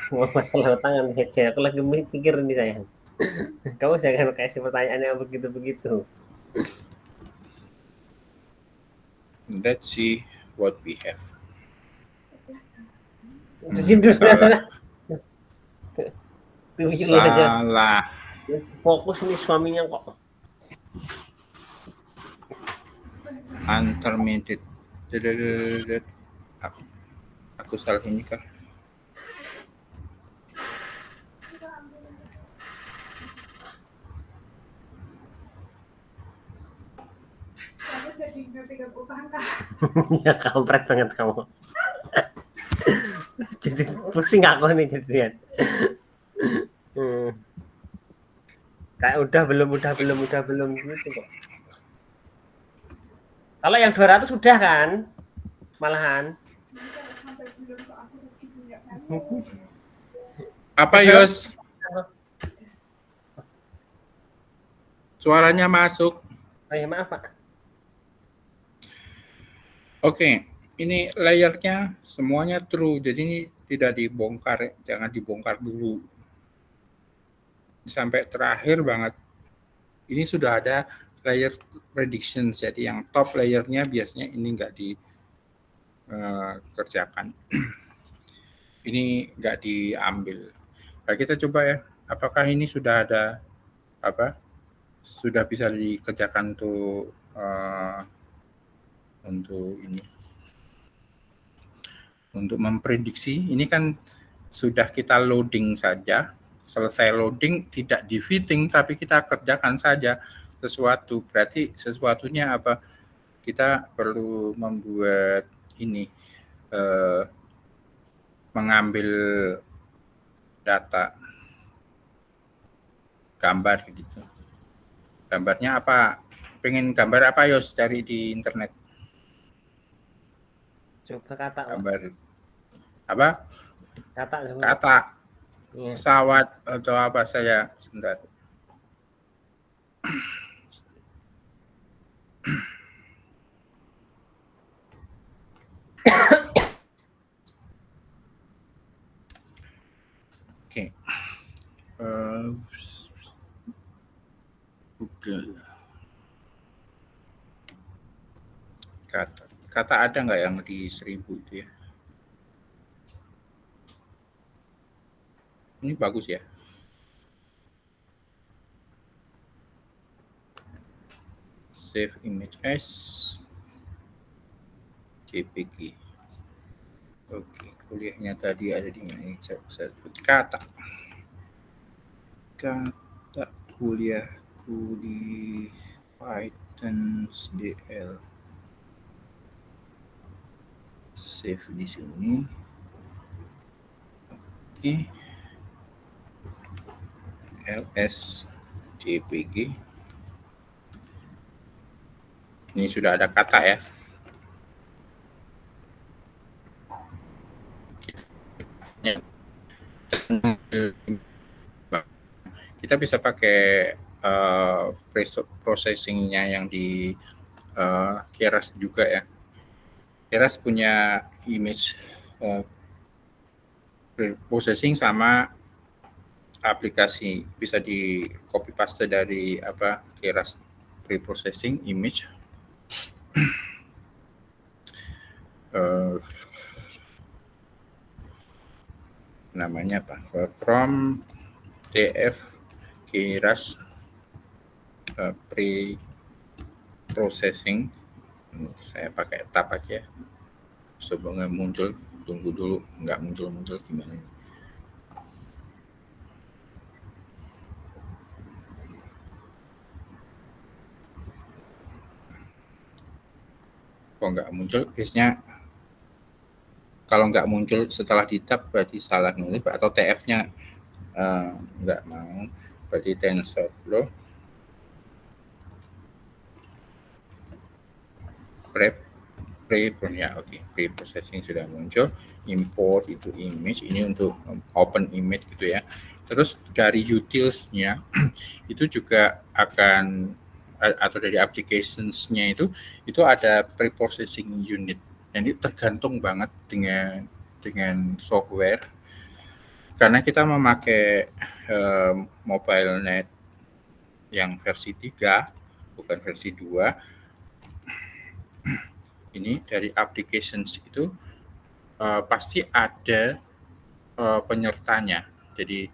Masalah tangan headset, aku lagi mikir ini sayang. Kamu jangan kasih pertanyaan yang begitu-begitu. Let's see what we have. Salah. Fokus nih suaminya kok. Intermediate. Aku salah ini kah? Ya kampret banget kamu. Jadi pusing aku nih jadian. Kayak udah belum gitu kok. Kalau yang 200 udah kan? Malahan. Apa Yos? Suaranya masuk. Oh ya maaf Pak. Oke, ini layernya semuanya true, jadi ini tidak dibongkar, jangan dibongkar dulu. Sampai terakhir banget. Ini sudah ada layer prediction, jadi yang top layernya biasanya ini nggak dikerjakan. Ini nggak diambil. Nah, kita coba ya, apakah ini sudah ada apa? Sudah bisa dikerjakan untuk ini, untuk memprediksi. Ini kan sudah kita loading saja selesai loading tidak di fitting, tapi kita kerjakan saja sesuatu. Berarti sesuatunya apa? Kita perlu membuat ini, mengambil data gambar gitu. Gambarnya apa? Pengen gambar apa, Yos? Cari di internet. Coba kata, Pak. Gambar apa? Kata coba. Kata. Iya. Pesawat atau apa saya. Sebentar. Oke. Google. Kata ada nggak yang di 1000 itu ya? Ini bagus ya. Save image as JPG. Oke, kuliahnya tadi ada di mana? Saya sebut kata kuliahku di Python DL. Save di sini. Oke. LS JPG. Ini sudah ada kata ya. Kita bisa pakai processing-nya yang di Keras juga ya. Keras punya image processing sama aplikasi, bisa di copy paste dari Keras pre-processing image. Namanya apa? From DF Keras pre-processing. Saya pakai tab aja. Coba nggak muncul, tunggu dulu, nggak muncul gimana ini? Kok nggak muncul? Biasanya kalau nggak muncul setelah di tab berarti salah nulis, atau TF-nya nggak mau, berarti TensorFlow pre-processing sudah muncul. Import itu image, ini untuk open image gitu ya. Terus dari utils-nya itu juga akan, atau dari applications-nya itu ada pre-processing unit. Jadi tergantung banget dengan software. Karena kita memakai MobileNet yang versi 3, bukan versi 2. Ini dari applications itu pasti ada penyertanya. Jadi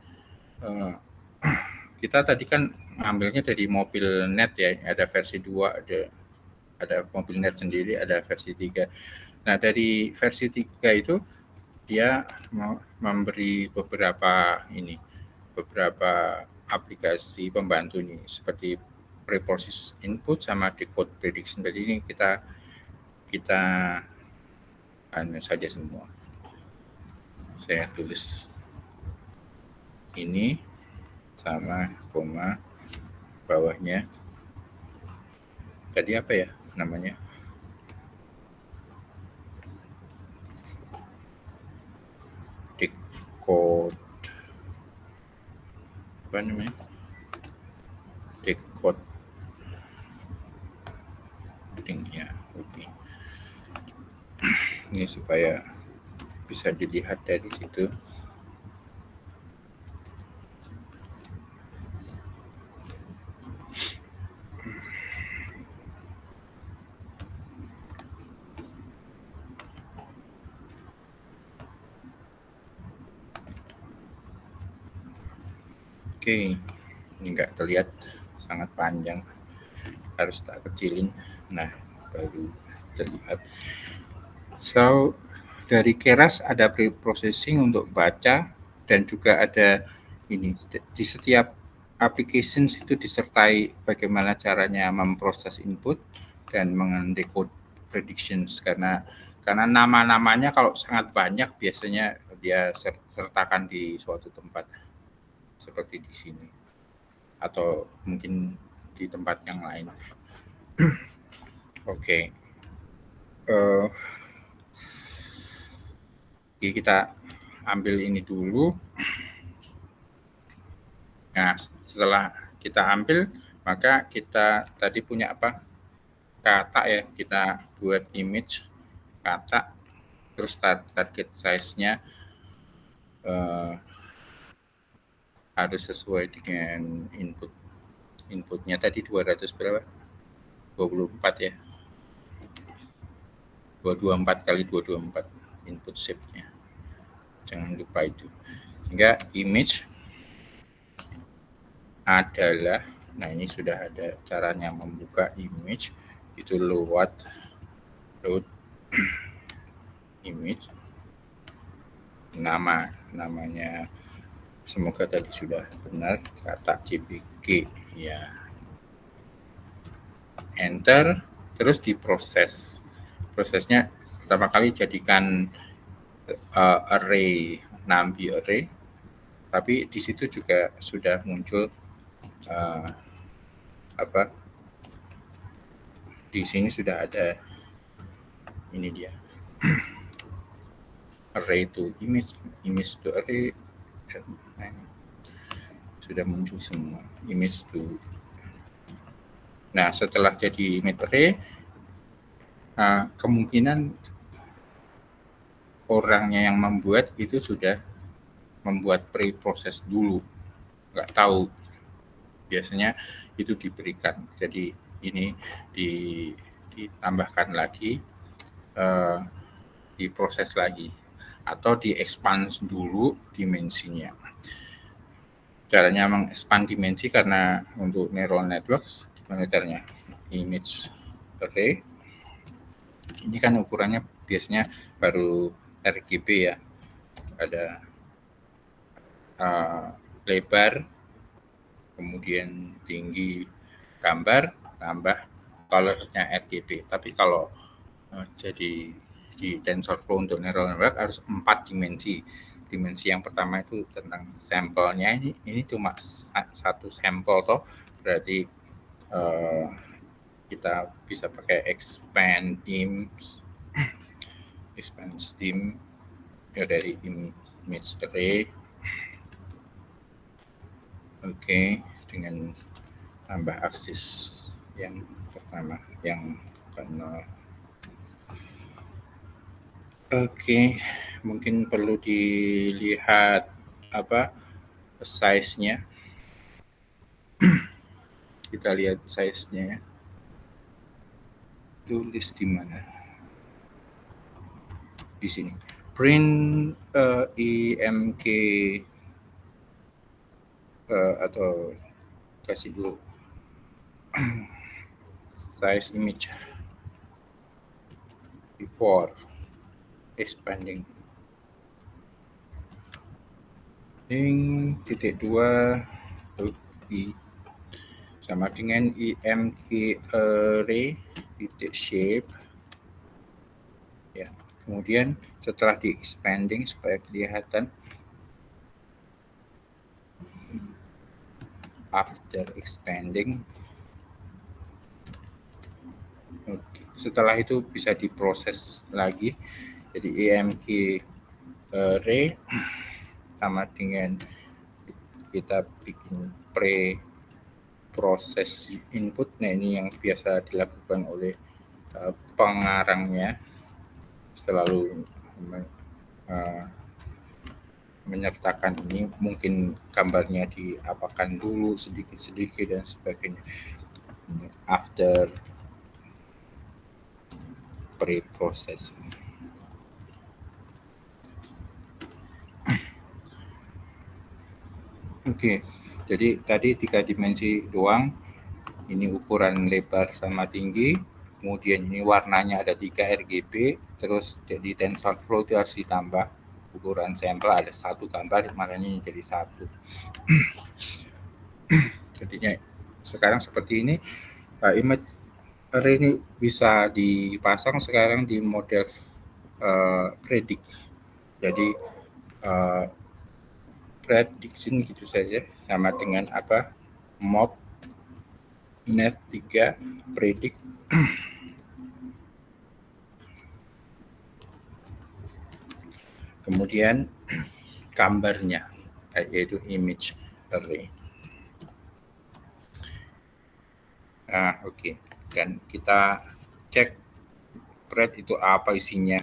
kita tadi kan ngambilnya dari MobileNet ya, ada versi 2, ada MobileNet sendiri, ada versi 3. Nah, dari versi 3 itu dia memberi beberapa aplikasi pembantu nih, seperti pre-process input sama decode prediction. Jadi ini kita saja semua. Saya tulis ini sama koma bawahnya. Tadi apa ya namanya? Decode. Apa namanya? Decode. Ya, oke. Ini supaya bisa dilihat dari situ. Oke, ini nggak terlihat, sangat panjang, harus tak kecilin. Nah, baru terlihat. So, dari Keras ada pre-processing untuk baca, dan juga ada ini di setiap applications itu disertai bagaimana caranya memproses input dan mendecode predictions, karena nama-namanya kalau sangat banyak biasanya dia sertakan di suatu tempat seperti di sini atau mungkin di tempat yang lain. Oke. Oke, kita ambil ini dulu. Nah, setelah kita ambil, maka kita tadi punya apa? Kata ya, kita buat image kata, terus target size-nya harus sesuai dengan inputnya tadi 200 berapa? 24 ya. 224 kali 224 input shape-nya. Jangan lupa itu. Sehingga image adalah, nah ini sudah ada caranya membuka image, itu load image, namanya semoga tadi sudah benar, kata JPG ya, enter, terus diproses. Prosesnya pertama kali jadikan array, numby array, tapi di situ juga sudah muncul di sini sudah ada ini dia array to image to array, sudah muncul semua image to. Nah, setelah jadi image array, kemungkinan orangnya yang membuat itu sudah membuat pre-proses dulu, nggak tahu, biasanya itu diberikan. Jadi ini ditambahkan lagi, diproses lagi, atau di-expand dulu dimensinya. Caranya mengexpand dimensi karena untuk neural networks, gimana caranya? Image array, ini kan ukurannya biasanya baru RGB ya, ada lebar, kemudian tinggi gambar, tambah color-nya RGB. Tapi kalau jadi di TensorFlow untuk neural network harus 4 dimensi. Dimensi yang pertama itu tentang sampelnya, ini cuma satu sampel toh, berarti kita bisa pakai expand dim ya dari image array. Oke, dengan tambah aksis yang pertama yang ke-0. Oke, mungkin perlu dilihat size-nya. Kita lihat size-nya. Tulis di mana? Di sini. Print IMG atau kasih dulu size image before expanding. Titik 2 i sama dengan IMG array titik shape ya. Kemudian setelah di expanding supaya kelihatan, after expanding, setelah itu bisa diproses lagi. Jadi IMG array sama dengan kita bikin pre-proses input. Nah, ini yang biasa dilakukan oleh pengarangnya, selalu menyertakan ini, mungkin gambarnya diapakan dulu sedikit-sedikit dan sebagainya. After pre-processing. Oke, jadi tadi 3 dimensi doang. Ini ukuran lebar sama tinggi. Kemudian ini warnanya ada 3 RGB. Terus di TensorFlow itu harus ditambah ukuran sampel ada satu gambar, makanya jadi satu. Jadinya sekarang seperti ini, image array ini bisa dipasang sekarang di model predict. Jadi prediction gitu saja, sama dengan apa, mob net 3 predict. Kemudian gambarnya, yaitu image array. Oke. Dan kita cek thread itu apa isinya.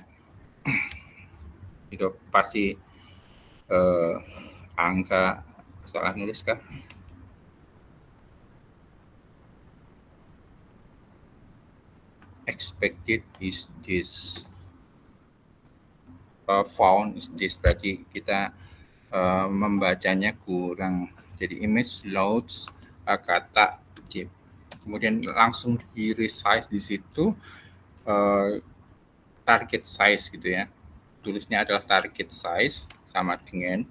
Itu pasti angka salah nulis kah? Expected is this, found is this, berarti kita membacanya kurang. Jadi image loads kata chip, kemudian langsung di resize di situ target size gitu ya. Tulisnya adalah target size sama dengan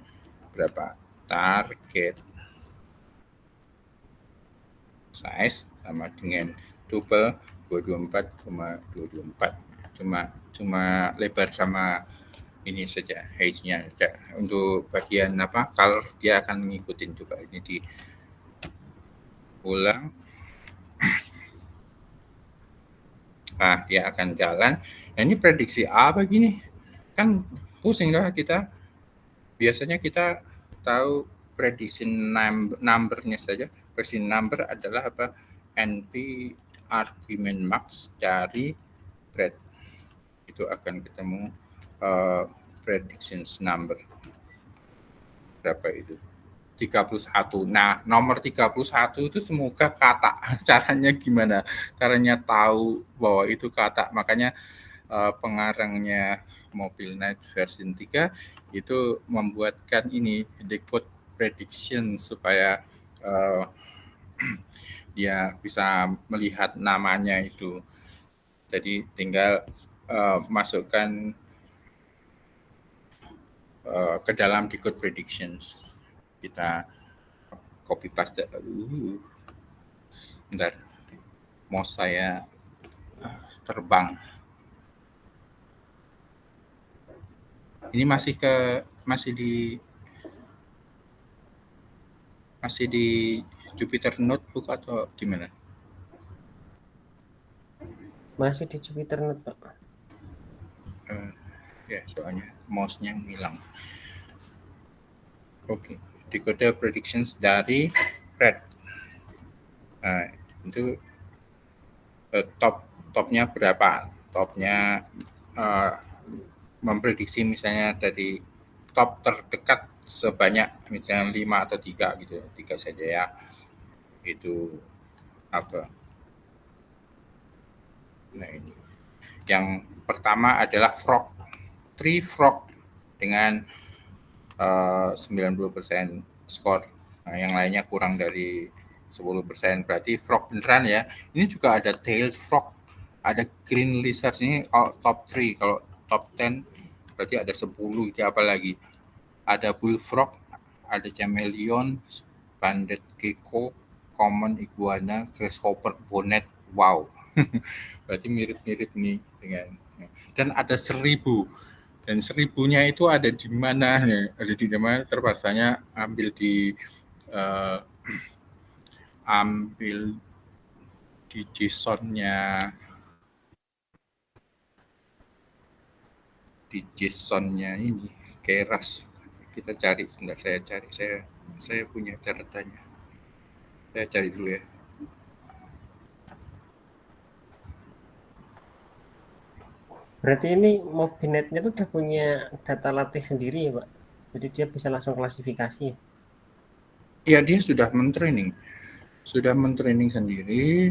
berapa? Target size sama dengan tuple 224,224. Cuma lebar sama ini saja, height-nya. Untuk bagian apa, color dia akan mengikuti. Coba ini diulang. Dia akan jalan. Nah, ini prediksi apa gini? Kan pusing lah kita. Biasanya kita tahu prediction number-nya saja. Prediction number adalah apa? NP argument max dari bread. Itu akan ketemu predictions number. Berapa itu? 31. Nah, nomor 31 itu semoga kata. Caranya gimana? Caranya tahu bahwa itu kata. Makanya pengarangnya MobileNet version 3 itu membuatkan ini decode prediction supaya dia bisa melihat namanya itu. Jadi tinggal masukkan ke dalam decode predictions. Kita copy paste. Bentar, mouse saya terbang. Ini masih di Jupyter Notebook atau gimana? Masih di Jupyter Notebook. Ya, soalnya mouse-nya hilang. Oke, decode predictions dari Red. Itu topnya berapa? Topnya memprediksi misalnya dari top terdekat sebanyak misalnya 5 atau 3 gitu. 3 saja ya. Itu apa? Nah, ini. Yang pertama adalah frog. 3 frog dengan 90% skor. Nah, yang lainnya kurang dari 10%. Berarti frog beneran ya. Ini juga ada tailed frog, ada green lizard. Ini kalau top 3, kalau top 10 berarti ada 10. Itu apa lagi? Ada bullfrog, ada chameleon, banded gecko, common iguana, grasshopper bonnet. Wow. Berarti mirip-mirip nih dengan. Dan ada 1000. Dan 1000-nya itu ada di mana? Ada di mana? Terpaksanya ambil di JSON-nya. Di JSON-nya ini Keras. Kita cari, sebentar saya cari. Saya punya catatannya. Saya cari dulu ya. Berarti ini MobileNet-nya tuh udah punya data latih sendiri ya, Pak? Jadi dia bisa langsung klasifikasi. Ya, dia sudah mentraining sendiri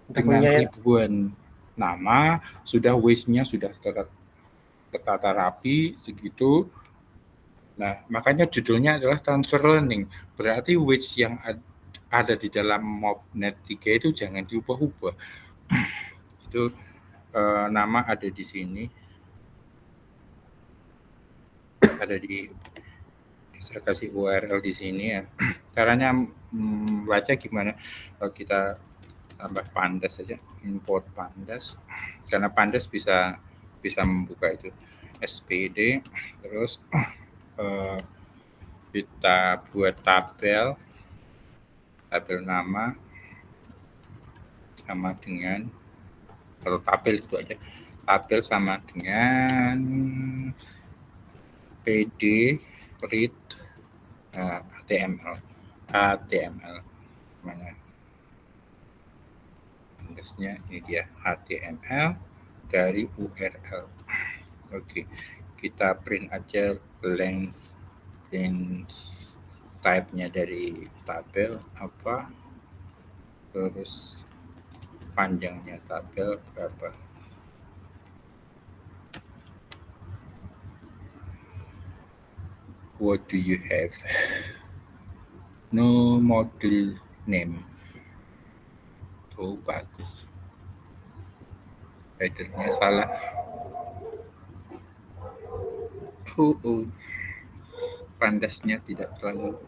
Udah dengan punya ribuan nama, sudah weights-nya sudah tertata rapi segitu. Nah, makanya judulnya adalah transfer learning. Berarti weights yang ada di dalam MobileNet 3 itu jangan diubah-ubah. Itu nama ada di sini. ada di, saya kasih URL di sini ya. Caranya baca gimana? Kalau kita tambah pandas saja, import pandas, karena pandas bisa membuka itu SPD, terus kita buat tabel nama sama dengan, kalau tabel itu aja, tabel sama dengan PD read HTML mana indexnya, ini dia HTML dari URL. Oke, kita print aja length type-nya dari tabel apa, terus panjangnya tabel berapa. What do you have? No module name. Oh, bagus. Headernya salah. Pandasnya tidak terlalu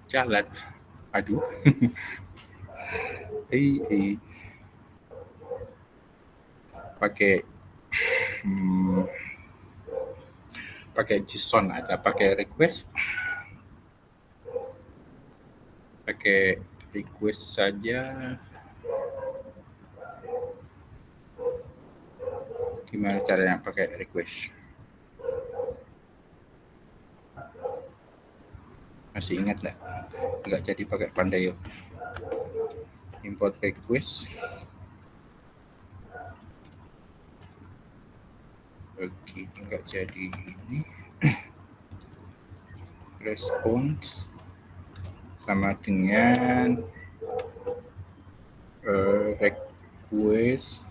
jalan. Aduh. Pakai JSON aja, pakai request saja. Gimana caranya pakai request? Masih ingat nggak? Nggak jadi pakai Pandayo. Import request. Oke, nggak jadi ini. Response sama dengan request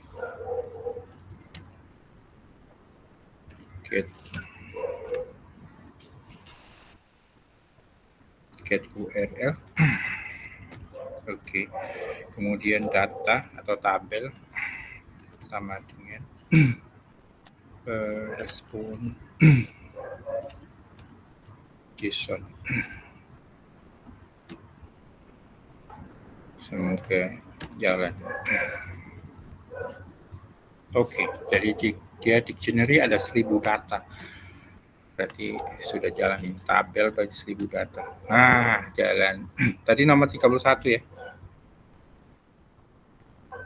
get URL. Oke, kemudian data atau tabel sama dengan respon JSON. Semoga jalan. Oke, jadi dia dictionary ada 1000 data. Berarti sudah jalan tabel bagi 1000 data. Nah, jalan. Tadi nomor 31 ya.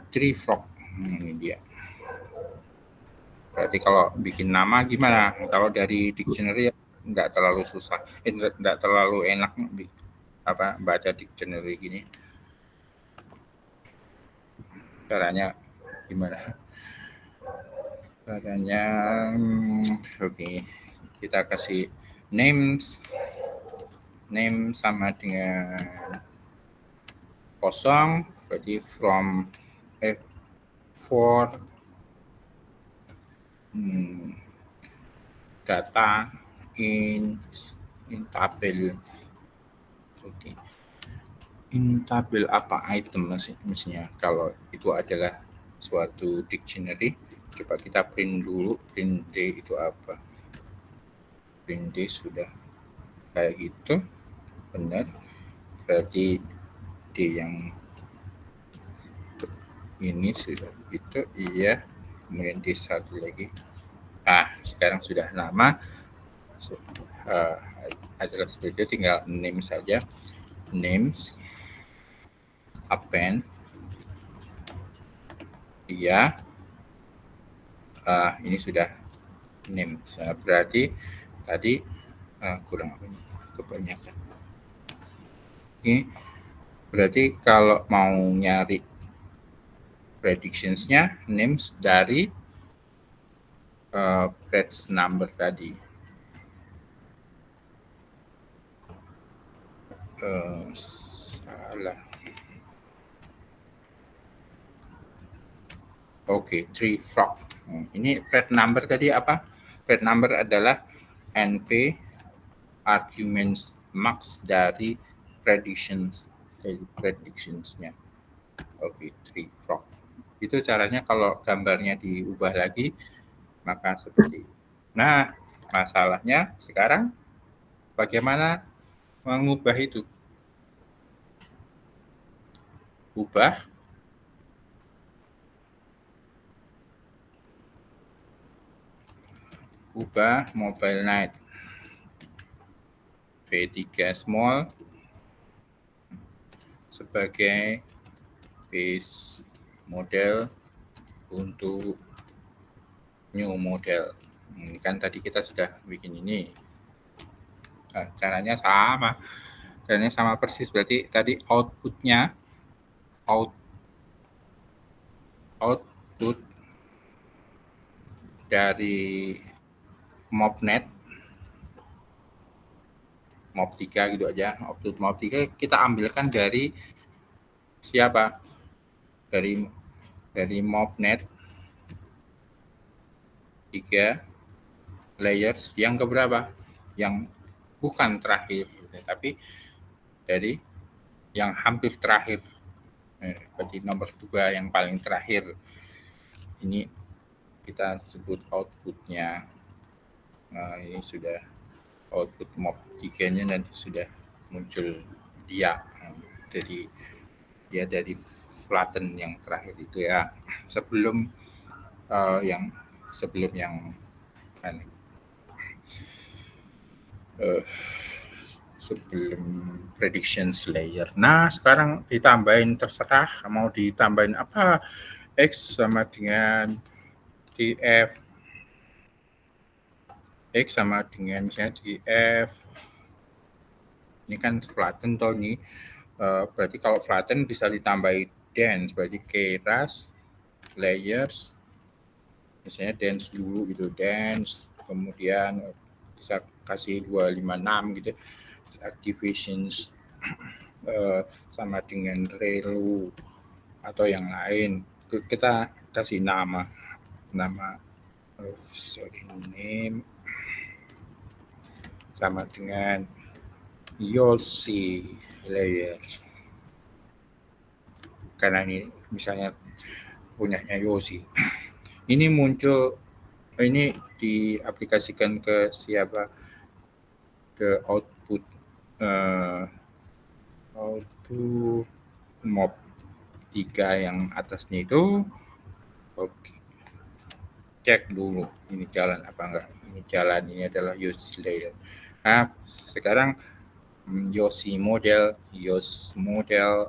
Tree frog. Ini dia. Berarti kalau bikin nama gimana? Kalau dari dictionary nggak terlalu susah. Nggak terlalu enak baca dictionary gini. Caranya gimana? Caranya oke. Kita kasih name sama dengan kosong, berarti from for data in tabel. Oke. In tabel apa item mestinya, kalau itu adalah suatu dictionary. Coba kita print dulu, print D itu apa. Print D sudah kayak gitu, benar, berarti D yang ini sudah begitu, iya. Kemudian D satu lagi, sekarang sudah nama adalah seperti itu, tinggal name saja, names append, iya. Ini sudah name, berarti tadi kurang apa nih, kebanyakan. Ini berarti kalau mau nyari predictions-nya, names dari batch number tadi. Salah. Oke, tree frog. Ini thread number tadi apa? Thread number adalah NP arguments max dari predictions-nya. Oke, tree frog. Itu caranya kalau gambarnya diubah lagi, maka seperti itu. Nah, Masalahnya sekarang bagaimana mengubah itu? Ubah Mobile Night V3 small sebagai base model untuk new model. Ini kan tadi kita sudah bikin ini. Nah, caranya sama persis. Berarti tadi output dari mobnet mob 3 gitu aja. Output mob 3 kita ambilkan dari siapa? Dari mobnet 3 layers yang keberapa? Yang bukan terakhir, tapi dari yang hampir terakhir. Berarti nomor 2 yang paling terakhir. Ini kita sebut outputnya. Nah, ini sudah output mob 3-nya nanti sudah muncul dia. Jadi dia dari flatten yang terakhir itu ya. Sebelum sebelum prediction layer. Nah, sekarang ditambahin, terserah mau ditambahin apa. X sama dengan TF. X sama dengan misalnya TF. Ini kan flatten toh nih. Berarti kalau flatten bisa ditambahin dense. Berarti keras, layers, misalnya dense dulu gitu, dense. Kemudian bisa kasih 256 gitu. Activations sama dengan relu atau yang lain. Kita kasih nama name sama dengan Yosi layer, karena ini misalnya punyanya Yosi. Ini muncul, ini diaplikasikan ke siapa? Ke output mob 3 yang atasnya itu. Oke. Cek dulu ini jalan apa enggak. Ini jalan, ini adalah Yosi layer. Nah, sekarang Yosi model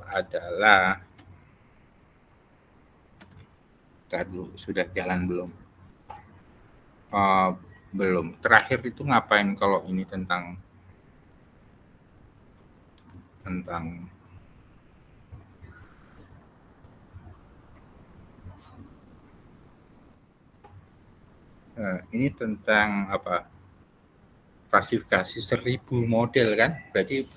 adalah dulu sudah jalan belum? Belum. Terakhir itu ngapain kalau ini tentang ini tentang apa? Klasifikasi 1000 model kan? Berarti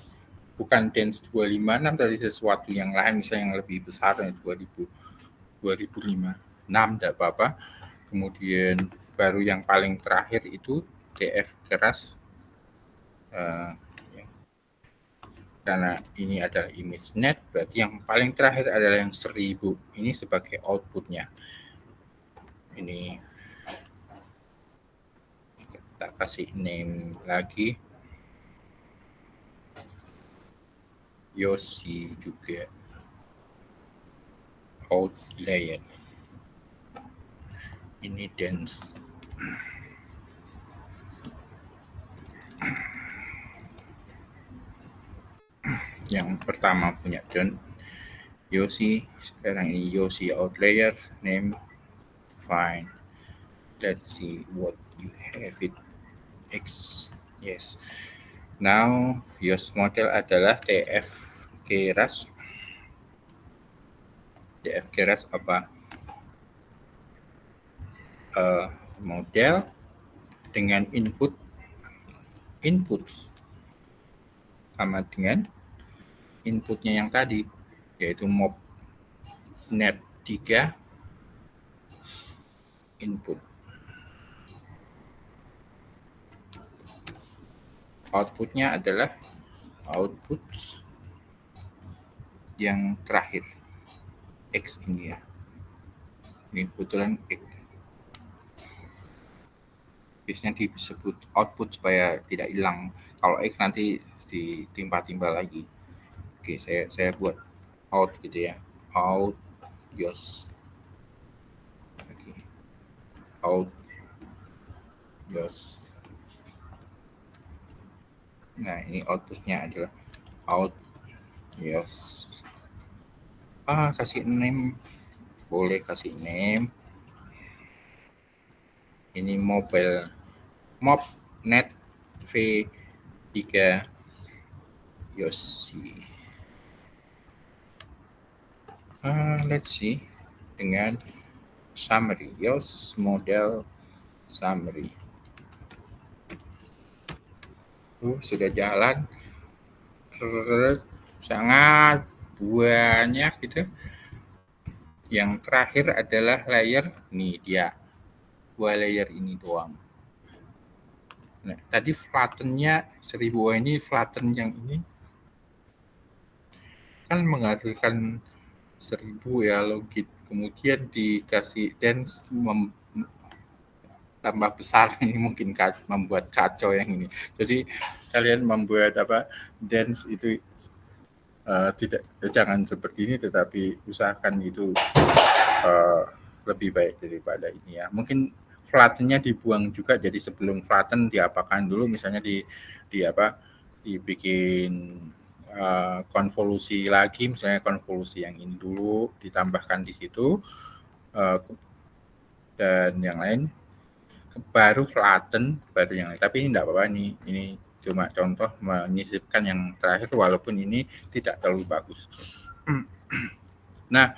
bukan dense 256 tadi, sesuatu yang lain misalnya yang lebih besar dari 2005. 6 enggak apa-apa. Kemudian baru yang paling terakhir itu TF keras. Karena ini adalah ImageNet, berarti yang paling terakhir adalah yang 1000. Ini sebagai outputnya. Ini kita kasih name lagi. Yosi juga. Out layer. Ini dense. Yang pertama punya John Yosi, sekarang ini Yosi out layer, name, fine. Let's see what you have it. X, yes. Now, Yos model adalah TF keras. TF keras apa? Model dengan input sama dengan inputnya yang tadi, yaitu mob net 3 input. Outputnya adalah output yang terakhir, X ini ya. Ini kebetulan X. biasanya disebut output supaya tidak hilang. Kalau X nanti ditimpa-timpa lagi. Oke, saya buat out gitu ya. Out yos. Oke. Out yos. Nah, ini outputnya adalah out yos. Kasih name. Boleh kasih name. Ini mobile mob net V3 Yoshi. Let's see dengan summary Yos model summary. Sudah jalan sangat banyak gitu. Yang terakhir adalah layer nih dia 2 layer ini doang. Nah, tadi flattennya 1000 ini flatten yang ini kan menghasilkan 1000 ya logit, kemudian dikasih dance tambah besar ini mungkin membuat kacau yang ini. Jadi kalian membuat dance itu tidak jangan seperti ini, tetapi usahakan itu lebih baik daripada ini ya. Mungkin flattennya dibuang juga, jadi sebelum flatten diapakan dulu, misalnya dibikin konvolusi lagi, misalnya konvolusi yang ini dulu ditambahkan di situ, dan yang lain baru flatten, baru yang lain. Tapi ini tidak apa-apa nih, ini cuma contoh menyisipkan yang terakhir walaupun ini tidak terlalu bagus. Nah,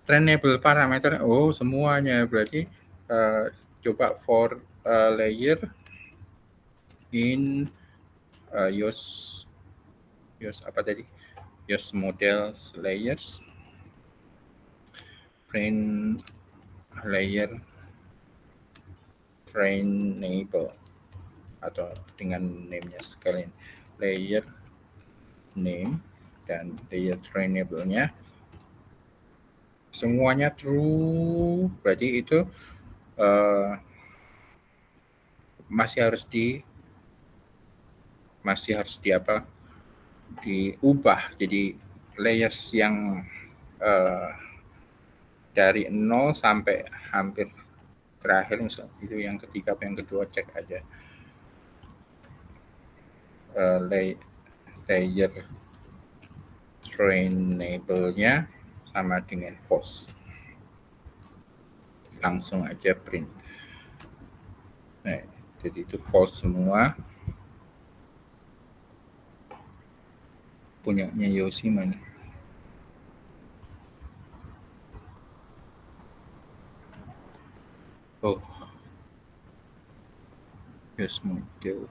trainable parameter, semuanya berarti coba for layer in Yos apa tadi? Yos model layers print layer trainable atau dengan name-nya sekalian layer name dan layer trainable-nya semuanya true, berarti itu masih harus diubah jadi layers yang dari 0 sampai hampir terakhir, misalnya itu yang ketiga atau yang kedua, cek aja layer trainable-nya sama dengan false, langsung aja print. Nah, jadi itu false semua. Punyanya Yoshi mana? Yos model.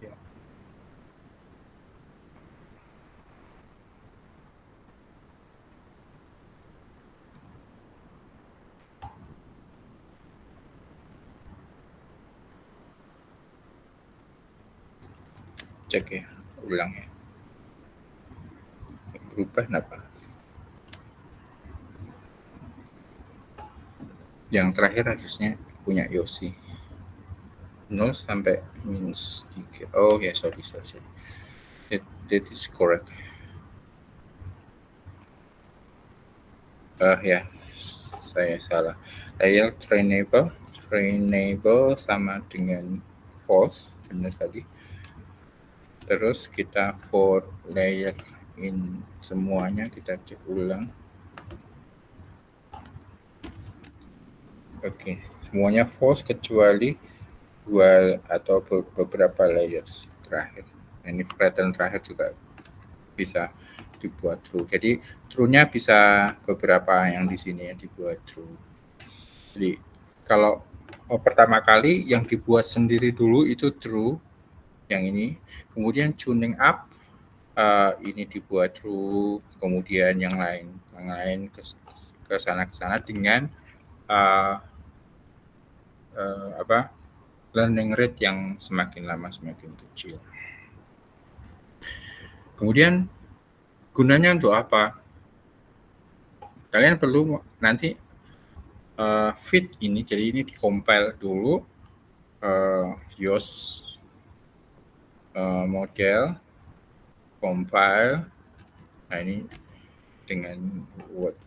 Ya. Cek ya, ulang ya. Berubah kenapa? Yang terakhir harusnya punya Yoshi. 0 sampai -3. Oh ya, sorry. That is correct. Ya, saya salah. Layer trainable sama dengan false, benar tadi. Terus kita for layer in semuanya kita cek ulang. Oke, semuanya false kecuali 2 atau beberapa layers terakhir. Ini flatten terakhir juga bisa dibuat true. Jadi true-nya bisa beberapa yang di sini ya dibuat true. Jadi kalau pertama kali yang dibuat sendiri dulu itu true, yang ini. Kemudian tuning up ini dibuat true. Kemudian yang lain ke sana dengan learning rate yang semakin lama semakin kecil. Kemudian gunanya untuk apa? kalian perlu nanti fit ini, jadi ini di-compile dulu YOS model, compile. Nah ini dengan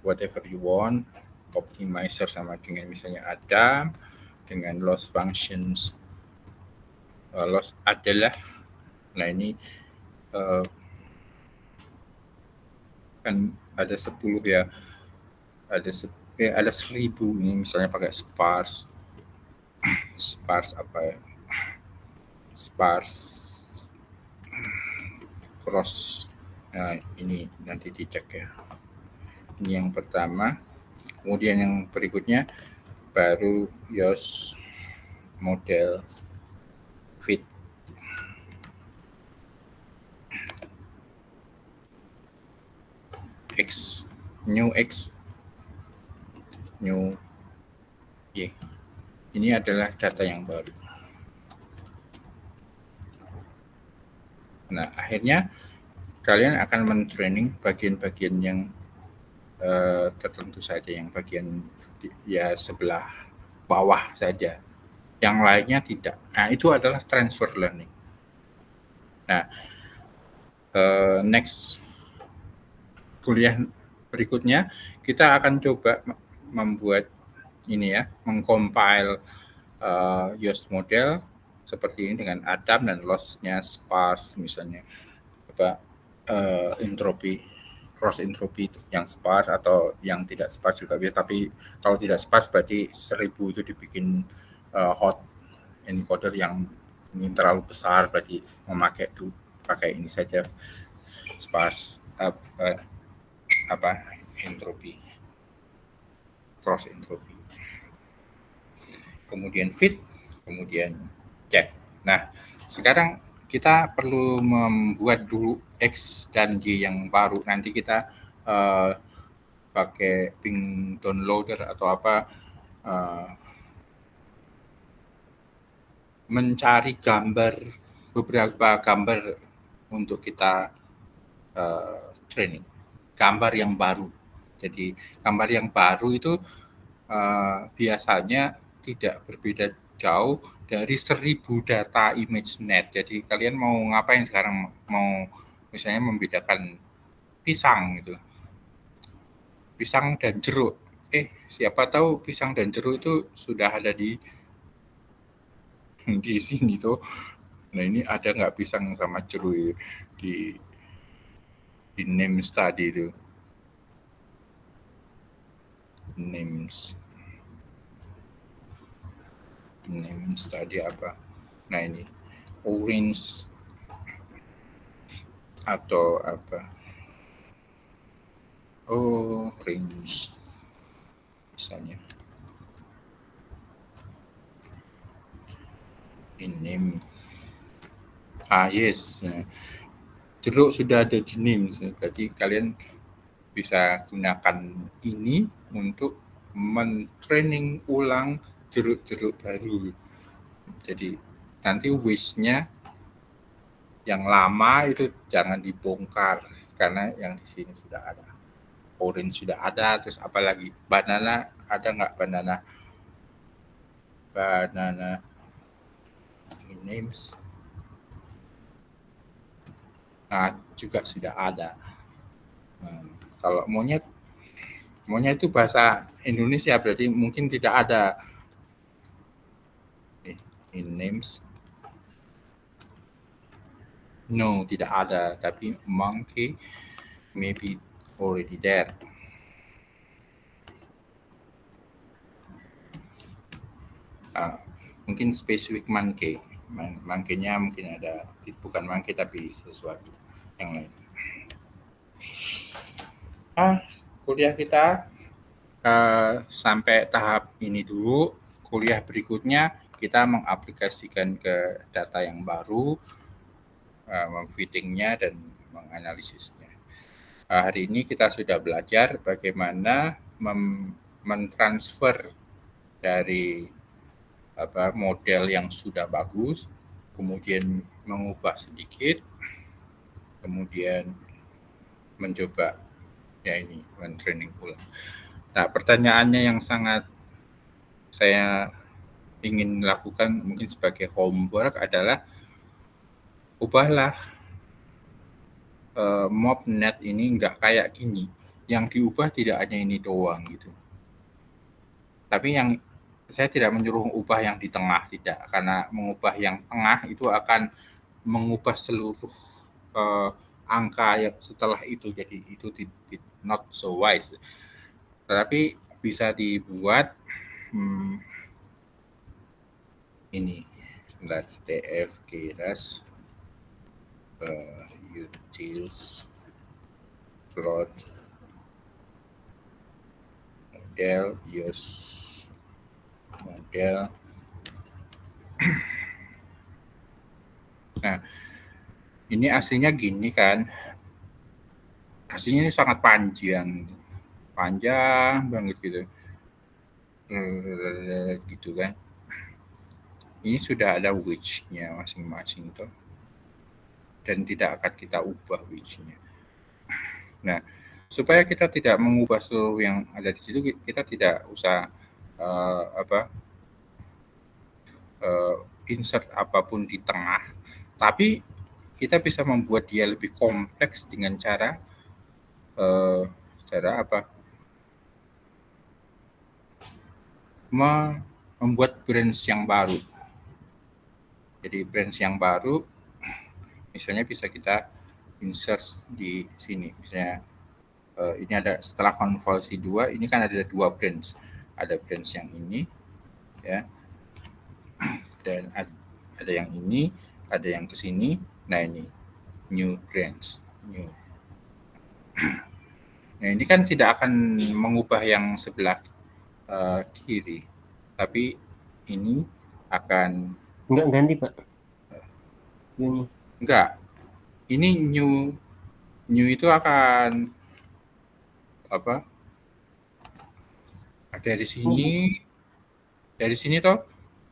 whatever you want, optimizer sama dengan misalnya Adam, dengan loss functions, loss adalah, nah ini kan ada 10 ya, ada 1000 ini misalnya pakai sparse apa ya, sparse cross. Nah ini nanti dicek ya. Ini yang pertama. Kemudian yang berikutnya baru YOS model fit. X, new Y. Ini adalah data yang baru. Nah, akhirnya kalian akan men-training bagian-bagian yang tertentu saja, yang bagian ya sebelah bawah saja. Yang lainnya tidak. Nah, itu adalah transfer learning. Nah, next kuliah berikutnya kita akan coba membuat ini ya, mengcompile YOS model seperti ini dengan Adam dan loss-nya sparse misalnya, entropi, cross entropi yang sparse atau yang tidak sparse juga bisa, tapi kalau tidak sparse berarti 1000 itu dibikin hot encoder yang ini terlalu besar, berarti pakai ini saja sparse entropi, cross entropi. Kemudian fit, kemudian cek. Nah, sekarang kita perlu membuat dulu X dan Y yang baru. Nanti kita pakai Bing downloader atau apa, mencari beberapa gambar untuk kita training. Gambar yang baru. Jadi gambar yang baru itu biasanya tidak berbeda jauh dari 1000 data ImageNet. Jadi kalian mau ngapain sekarang? Mau misalnya membedakan pisang gitu. Pisang dan jeruk. Siapa tahu pisang dan jeruk itu sudah ada di sini tuh. Nah ini ada nggak pisang sama jeruk di names tadi itu. Names tadi apa? Nah ini orange atau apa? Orange misalnya. In name. Yes. Jeruk sudah ada di names, berarti kalian bisa gunakan ini untuk men-training ulang jeruk-jeruk baru. Jadi nanti wish-nya yang lama itu jangan dibongkar karena yang di sini sudah ada. Orange sudah ada, terus apalagi banana, ada nggak banana names? Nah, juga sudah ada. Kalau monyet itu bahasa Indonesia, berarti mungkin tidak ada. In names, no, tidak ada, tapi monkey maybe already there. Mungkin specific monkey, monkey-nya mungkin ada, bukan monkey tapi sesuatu yang lain. Kuliah kita sampai tahap ini dulu. Kuliah berikutnya kita mengaplikasikan ke data yang baru, memfittingnya dan menganalisisnya. Hari ini kita sudah belajar bagaimana mentransfer dari model yang sudah bagus, kemudian mengubah sedikit, kemudian mencoba Ya ini one training ulang. Nah, pertanyaannya yang sangat saya ingin lakukan mungkin sebagai homework adalah ubahlah mobnet ini nggak kayak gini. Yang diubah tidak hanya ini doang gitu. Tapi yang saya tidak menyuruh ubah yang di tengah, tidak. Karena mengubah yang tengah itu akan mengubah seluruh angka yang setelah itu. Jadi itu not so wise. Tetapi bisa dibuat ini. Sebentar, TF keras utils plot model use model. Nah, ini aslinya gini kan. Aslinya ini sangat panjang banget gitu. Gitu kan. Ini sudah ada width-nya masing-masing tuh. Dan tidak akan kita ubah width-nya. Nah, supaya kita tidak mengubah seluruh yang ada di situ, kita tidak usah insert apapun di tengah, tapi kita bisa membuat dia lebih kompleks dengan cara apa? Membuat branch yang baru. Jadi branch yang baru, misalnya bisa kita insert di sini. Misalnya ini ada setelah konvolusi 2, ini kan ada 2 branch. Ada branch yang ini, ya, dan ada yang ini, ada yang ke sini. Nah ini new branch, new. Nah ini kan tidak akan mengubah yang sebelah kiri, tapi ini akan Enggak ganti Pak. Ini. Enggak. Ini new itu akan apa? Dari sini toh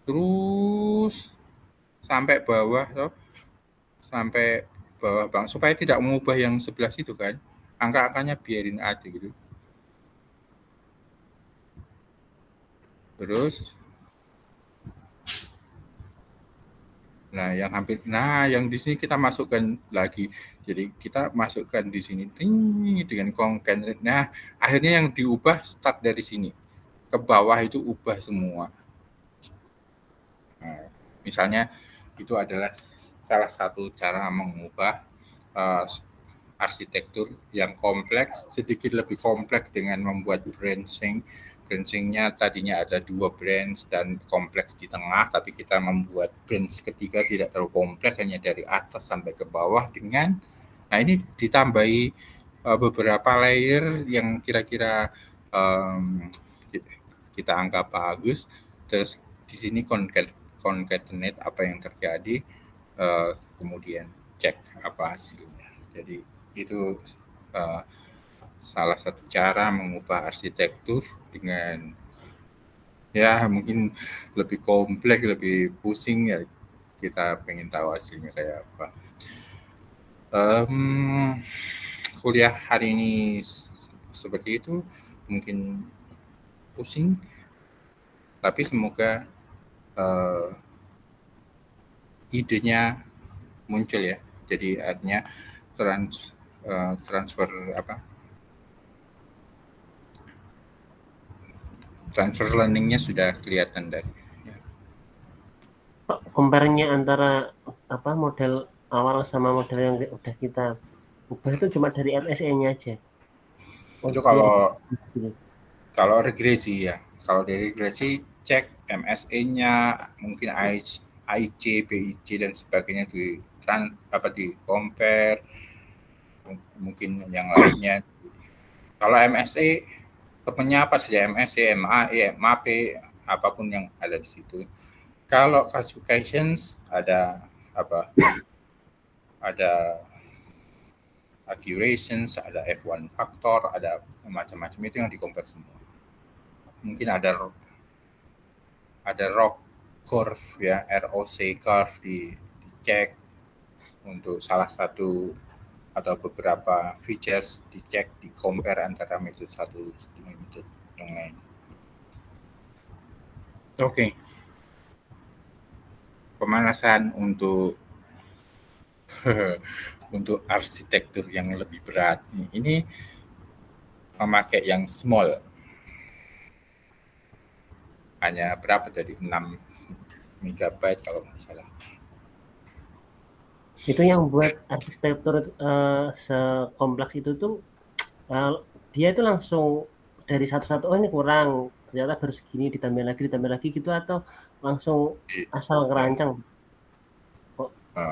terus sampai bawah toh, sampai bawah Bang, supaya tidak mengubah yang sebelah situ kan. Angka-angkanya biarin aja gitu. Terus yang di sini kita masukkan lagi. Jadi kita masukkan di sini dengan concatenate. Nah, akhirnya yang diubah start dari sini. Ke bawah itu ubah semua. Nah, misalnya itu adalah salah satu cara mengubah arsitektur yang kompleks, sedikit lebih kompleks dengan membuat branching. Branchingnya tadinya ada 2 branch dan kompleks di tengah, tapi kita membuat branch ketiga tidak terlalu kompleks, hanya dari atas sampai ke bawah dengan, nah ini ditambahi beberapa layer yang kira-kira kita anggap bagus. Terus di sini concatenate apa yang terjadi, kemudian cek apa hasilnya. Jadi itu salah satu cara mengubah arsitektur dengan ya mungkin lebih kompleks, lebih pusing ya, kita pengen tahu hasilnya kayak apa. Kuliah hari ini seperti itu, mungkin pusing, tapi semoga idenya muncul ya. Jadi artinya transfer learning-nya sudah kelihatan dari. Pak, compare-nya antara model awal sama model yang udah kita ubah itu cuma dari MSE-nya aja. Itu kalau regresi ya. Kalau dari regresi cek MSE-nya, mungkin IC, BIC dan sebagainya di compare, mungkin yang lainnya. Kalau MSE temennya apa sih? MSE, MAE, MAP, apapun yang ada di situ. Kalau classifications ada ada accurations, ada F1 factor, ada macam-macam, itu yang di-compare semua. Mungkin ada ROC curve ya, ROC curve dicek untuk salah satu atau beberapa features dicek, di compare antara metode satu dengan metode yang lain. Oke. Pemanasan untuk untuk arsitektur yang lebih berat. Ini memakai yang small. Hanya berapa tadi? 6 MB kalau nggak salah. Itu yang buat arsitektur sekompleks itu tuh dia itu langsung dari satu-satu, oh ini kurang, ternyata baru segini, ditambah lagi gitu, atau langsung asal ngerancang? Kok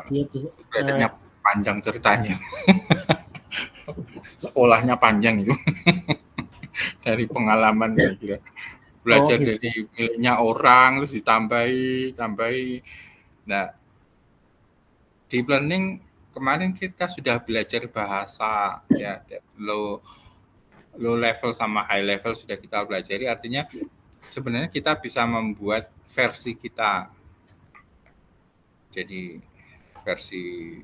dia bisa Belajarnya panjang ceritanya. Sekolahnya panjang itu. Dari pengalaman kira-kira. Belajar gitu. dari miliknya orang, terus ditambahi. Nah, deep learning kemarin kita sudah belajar bahasa ya, low level sama high level sudah kita pelajari, artinya sebenarnya kita bisa membuat versi kita. Jadi versi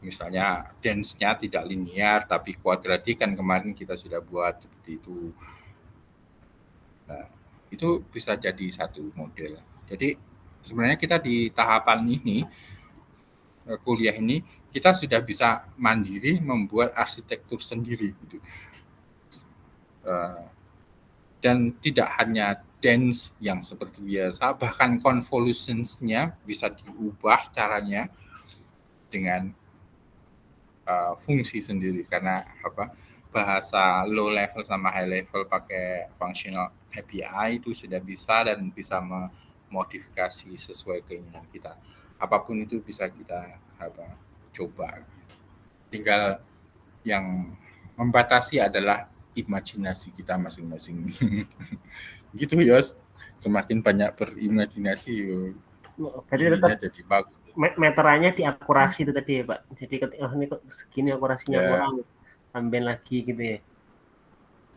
misalnya dance-nya tidak linear tapi kuadratik, kan kemarin kita sudah buat seperti itu. Nah, itu bisa jadi satu model. Jadi sebenarnya kita di tahapan ini, kuliah ini, kita sudah bisa mandiri membuat arsitektur sendiri gitu. Dan tidak hanya dance yang seperti biasa, bahkan convolutions-nya bisa diubah caranya dengan fungsi sendiri, karena bahasa low level sama high level pakai functional API itu sudah bisa dan bisa memodifikasi sesuai keinginan kita. Apapun itu bisa kita coba. Tinggal yang membatasi adalah imajinasi kita masing-masing. Gitu Yos, semakin banyak berimajinasi Berarti jadi bagus. Meterannya di akurasi itu tadi ya Pak. Jadi ketika ini kok segini akurasinya kurang, tambahin lagi gitu ya.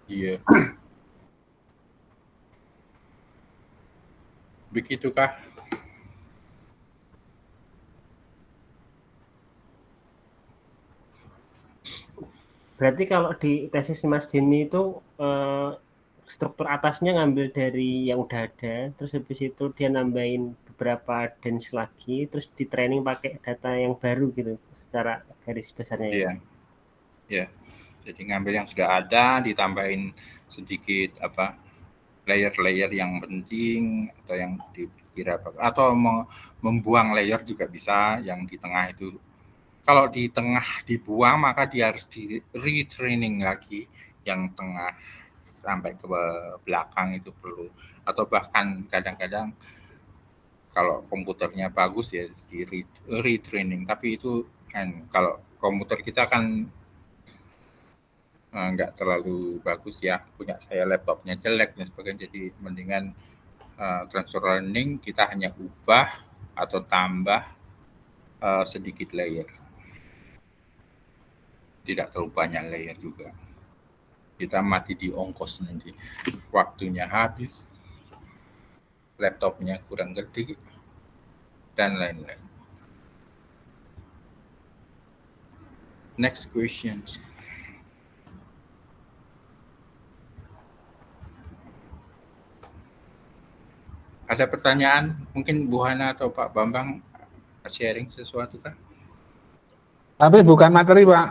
Iya. Begitukah? Berarti kalau di tesis Mas Denny itu struktur atasnya ngambil dari yang udah ada, terus habis itu dia nambahin beberapa dance lagi, terus di training pakai data yang baru gitu secara garis besarnya. Iya. Ya. Jadi ngambil yang sudah ada, ditambahin sedikit layer-layer yang penting atau yang dikira, atau membuang layer juga bisa yang di tengah itu. Kalau di tengah dibuang, maka dia harus di retraining lagi yang tengah sampai ke belakang itu perlu. Atau bahkan kadang-kadang kalau komputernya bagus ya di retraining, tapi itu kan kalau komputer kita kan nggak terlalu bagus ya, punya saya laptopnya jelek dan sebagainya, jadi mendingan transfer learning kita hanya ubah atau tambah sedikit layer, tidak terlalu banyak layer juga. Kita mati di ongkos nanti, waktunya habis, laptopnya kurang gede dan lain-lain. Next questions. Ada pertanyaan? Mungkin Bu Hana atau Pak Bambang sharing sesuatu kah? Tapi bukan materi, Pak.